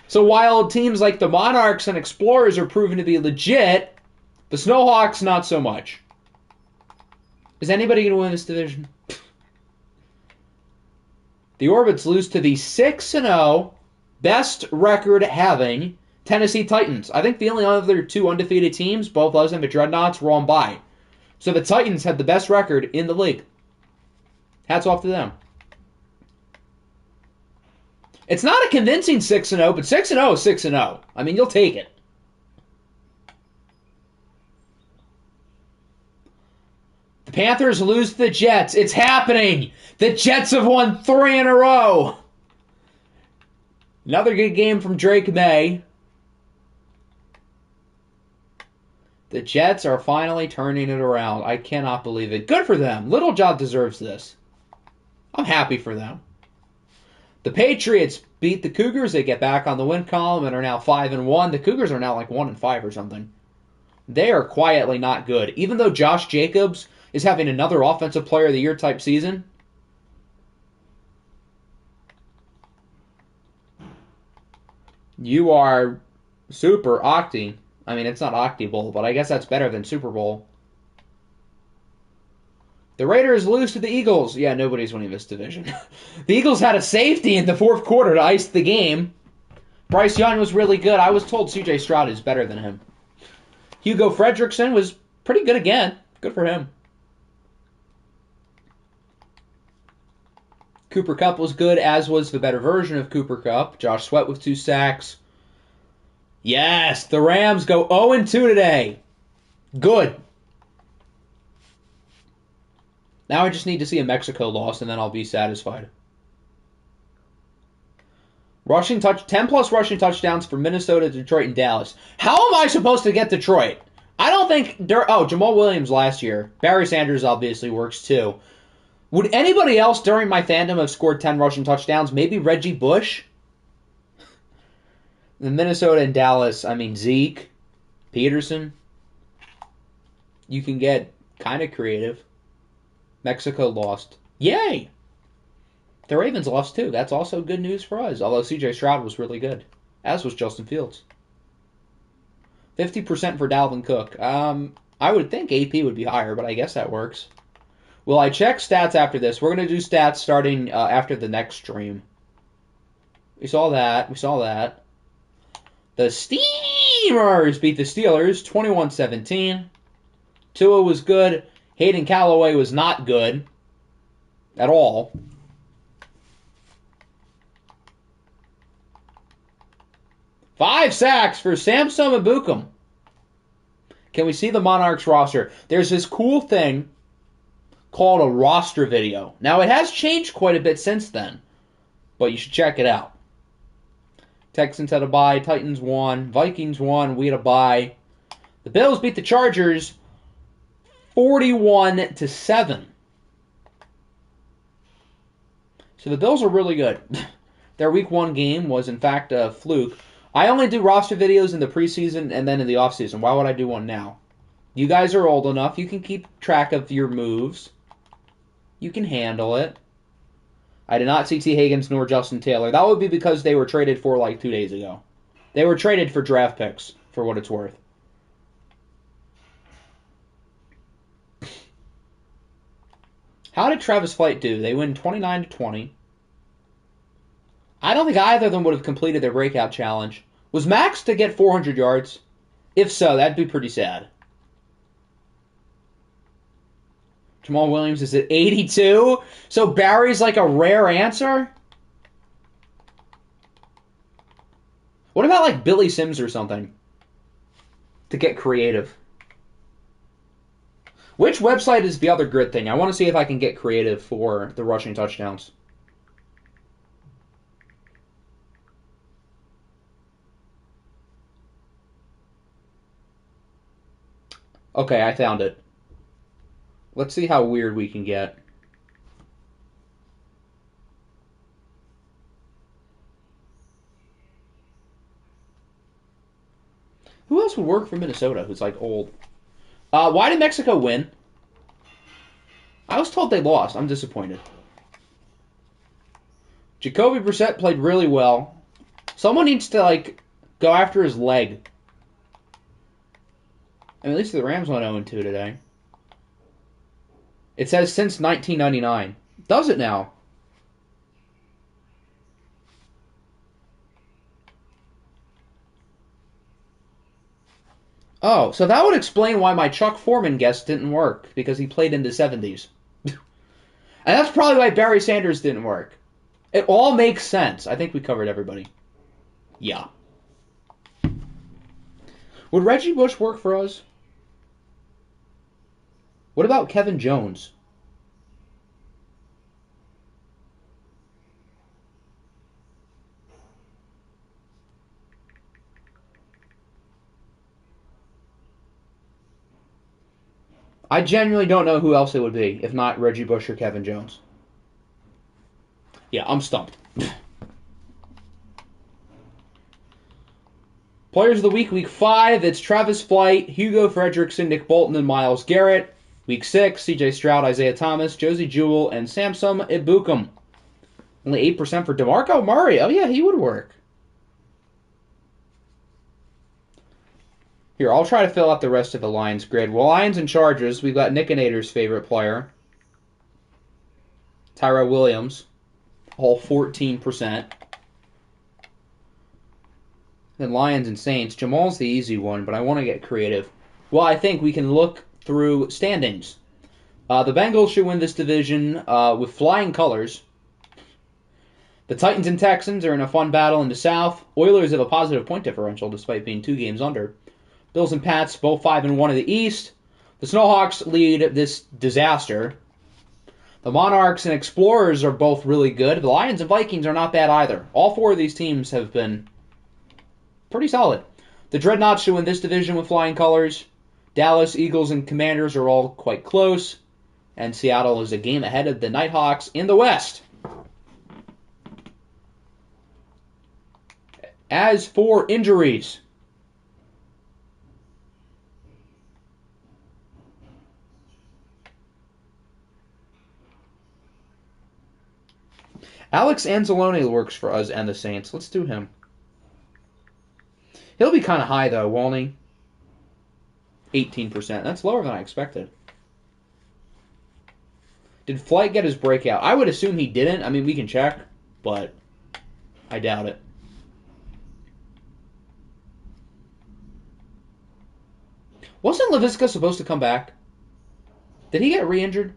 So while teams like the Monarchs and Explorers are proven to be legit, the Snowhawks, not so much. Is anybody going to win this division? The Orbits lose to the 6-0, best record having Tennessee Titans. I think the only other 2 undefeated teams, both us and the Dreadnoughts, were on bye. So the Titans had the best record in the league. Hats off to them. It's not a convincing 6-0, but 6-0 is 6-0. I mean, you'll take it. The Panthers lose to the Jets. It's happening. The Jets have won 3 in a row. Another good game from Drake May. The Jets are finally turning it around. I cannot believe it. Good for them. Little John deserves this. I'm happy for them. The Patriots beat the Cougars. They get back on the win column and are now 5-1. The Cougars are now like 1-5 or something. They are quietly not good. Even though Josh Jacobs is having another Offensive Player of the Year type season. You are super octi. I mean, it's not Octi Bowl, but I guess that's better than Super Bowl. The Raiders lose to the Eagles. Yeah, nobody's winning this division. The Eagles had a safety in the 4th quarter to ice the game. Bryce Young was really good. I was told C.J. Stroud is better than him. Hugo Fredrickson was pretty good again. Good for him. Cooper Kupp was good, as was the better version of Cooper Kupp. Josh Sweat with 2 sacks. Yes, the Rams go 0-2 today. Good. Now I just need to see a Mexico loss, and then I'll be satisfied. 10-plus rushing touchdowns for Minnesota, Detroit, and Dallas. How am I supposed to get Detroit? I don't think... Jamal Williams last year. Barry Sanders obviously works too. Would anybody else during my fandom have scored 10 rushing touchdowns? Maybe Reggie Bush? The Minnesota and Dallas, I mean, Zeke, Peterson. You can get kind of creative. Mexico lost. Yay! The Ravens lost too. That's also good news for us. Although C.J. Stroud was really good. As was Justin Fields. 50% for Dalvin Cook. I would think AP would be higher, but I guess that works. Will I check stats after this? We're going to do stats starting after the next stream. We saw that. The Steamers beat the Steelers 21-17. Tua was good. Hayden Callaway was not good at all. Five sacks for Samson Ebukam. Can we see the Monarchs roster? There's this cool thing called a roster video. Now, it has changed quite a bit since then, but you should check it out. Texans had a bye. Titans won. Vikings won. We had a bye. The Bills beat the Chargers 41-7. So the Bills are really good. Their Week 1 game was, in fact, a fluke. I only do roster videos in the preseason and then in the offseason. Why would I do one now? You guys are old enough. You can keep track of your moves. You can handle it. I did not see T. Higgins nor Justin Taylor. That would be because they were traded for like 2 days ago. They were traded for draft picks, for what it's worth. How did Travis Flight do? They win 29-20. I don't think either of them would have completed their breakout challenge. Was Max to get 400 yards? If so, that'd be pretty sad. Jamal Williams is at 82. So Barry's like a rare answer? What about like Billy Sims or something? To get creative. Which website is the other grid thing? I want to see if I can get creative for the rushing touchdowns. Okay, I found it. Let's see how weird we can get. Who else would work for Minnesota who's like old? Why did Mexico win? I was told they lost. I'm disappointed. Jacoby Brissett played really well. Someone needs to like go after his leg. I mean, at least the Rams went 0-2 today. It says since 1999. Does it now? Oh, so that would explain why my Chuck Foreman guess didn't work, because he played in the 70s. And that's probably why Barry Sanders didn't work. It all makes sense. I think we covered everybody. Yeah. Would Reggie Bush work for us? What about Kevin Jones? I genuinely don't know who else it would be, if not Reggie Bush or Kevin Jones. Yeah, I'm stumped. Players of the Week, Week 5, it's Travis Flight, Hugo Frederickson, Nick Bolton, and Myles Garrett. Week 6, C.J. Stroud, Isaiah Thomas, Josie Jewell, and Samson Ebukam. Only 8% for DeMarco Murray. Oh, yeah, he would work. Here, I'll try to fill out the rest of the Lions grid. Well, Lions and Chargers, we've got Nick and Nader's favorite player, Tyrell Williams, all 14%. Then Lions and Saints. Jamal's the easy one, but I want to get creative. Well, I think we can look through standings. The Bengals should win this division with flying colors. The Titans and Texans are in a fun battle in the South. Oilers have a positive point differential despite being 2 games under. Bills and Pats both 5-1 in the East. The Snowhawks lead this disaster. The Monarchs and Explorers are both really good. The Lions and Vikings are not bad either. All 4 of these teams have been pretty solid. The Dreadnoughts should win this division with flying colors. Dallas, Eagles, and Commanders are all quite close. And Seattle is a game ahead of the Nighthawks in the West. As for injuries, Alex Anzalone works for us and the Saints. Let's do him. He'll be kind of high, though, won't he? 18%. That's lower than I expected. Did Flight get his breakout? I would assume he didn't. I mean, we can check, but I doubt it. Wasn't LaVisca supposed to come back? Did he get re-injured?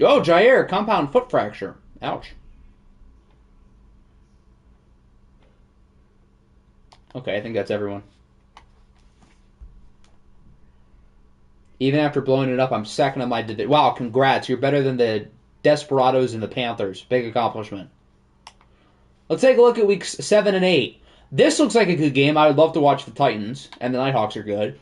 Oh, Jair, compound foot fracture. Ouch. Okay, I think that's everyone. Even after blowing it up, I'm second on my division. Wow, congrats. You're better than the Desperados and the Panthers. Big accomplishment. Let's take a look at weeks 7 and 8. This looks like a good game. I would love to watch the Titans, and the Nighthawks are good.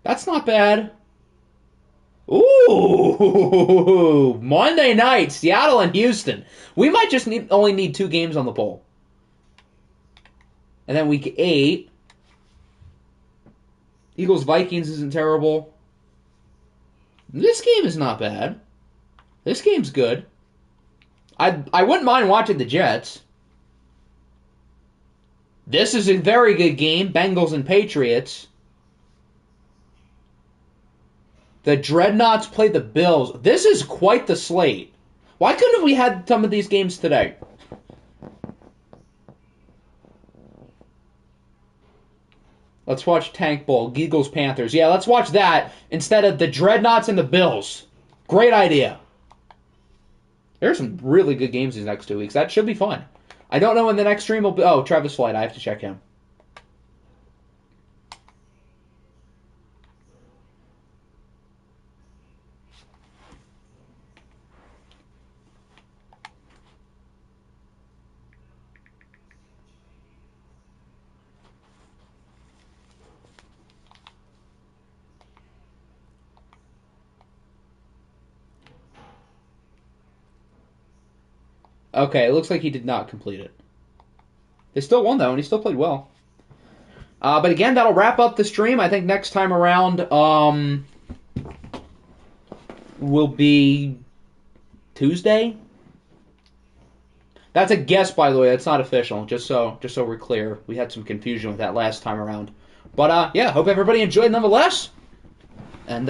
That's not bad. Ooh, Monday night, Seattle and Houston. We might just only need 2 games on the poll. And then week 8, Eagles-Vikings isn't terrible. This game is not bad. This game's good. I wouldn't mind watching the Jets. This is a very good game, Bengals and Patriots. The Dreadnoughts play the Bills. This is quite the slate. Why couldn't we had some of these games today? Let's watch Tank Bowl, Eagles, Panthers. Yeah, let's watch that instead of the Dreadnoughts and the Bills. Great idea. There's some really good games these next 2 weeks. That should be fun. I don't know when the next stream will be. Oh, Travis Flight. I have to check him. Okay, it looks like he did not complete it. They still won, though, and he still played well. But again, that'll wrap up the stream. I think next time around will be Tuesday. That's a guess, by the way. That's not official. Just so we're clear. We had some confusion with that last time around. But yeah, hope everybody enjoyed nonetheless. And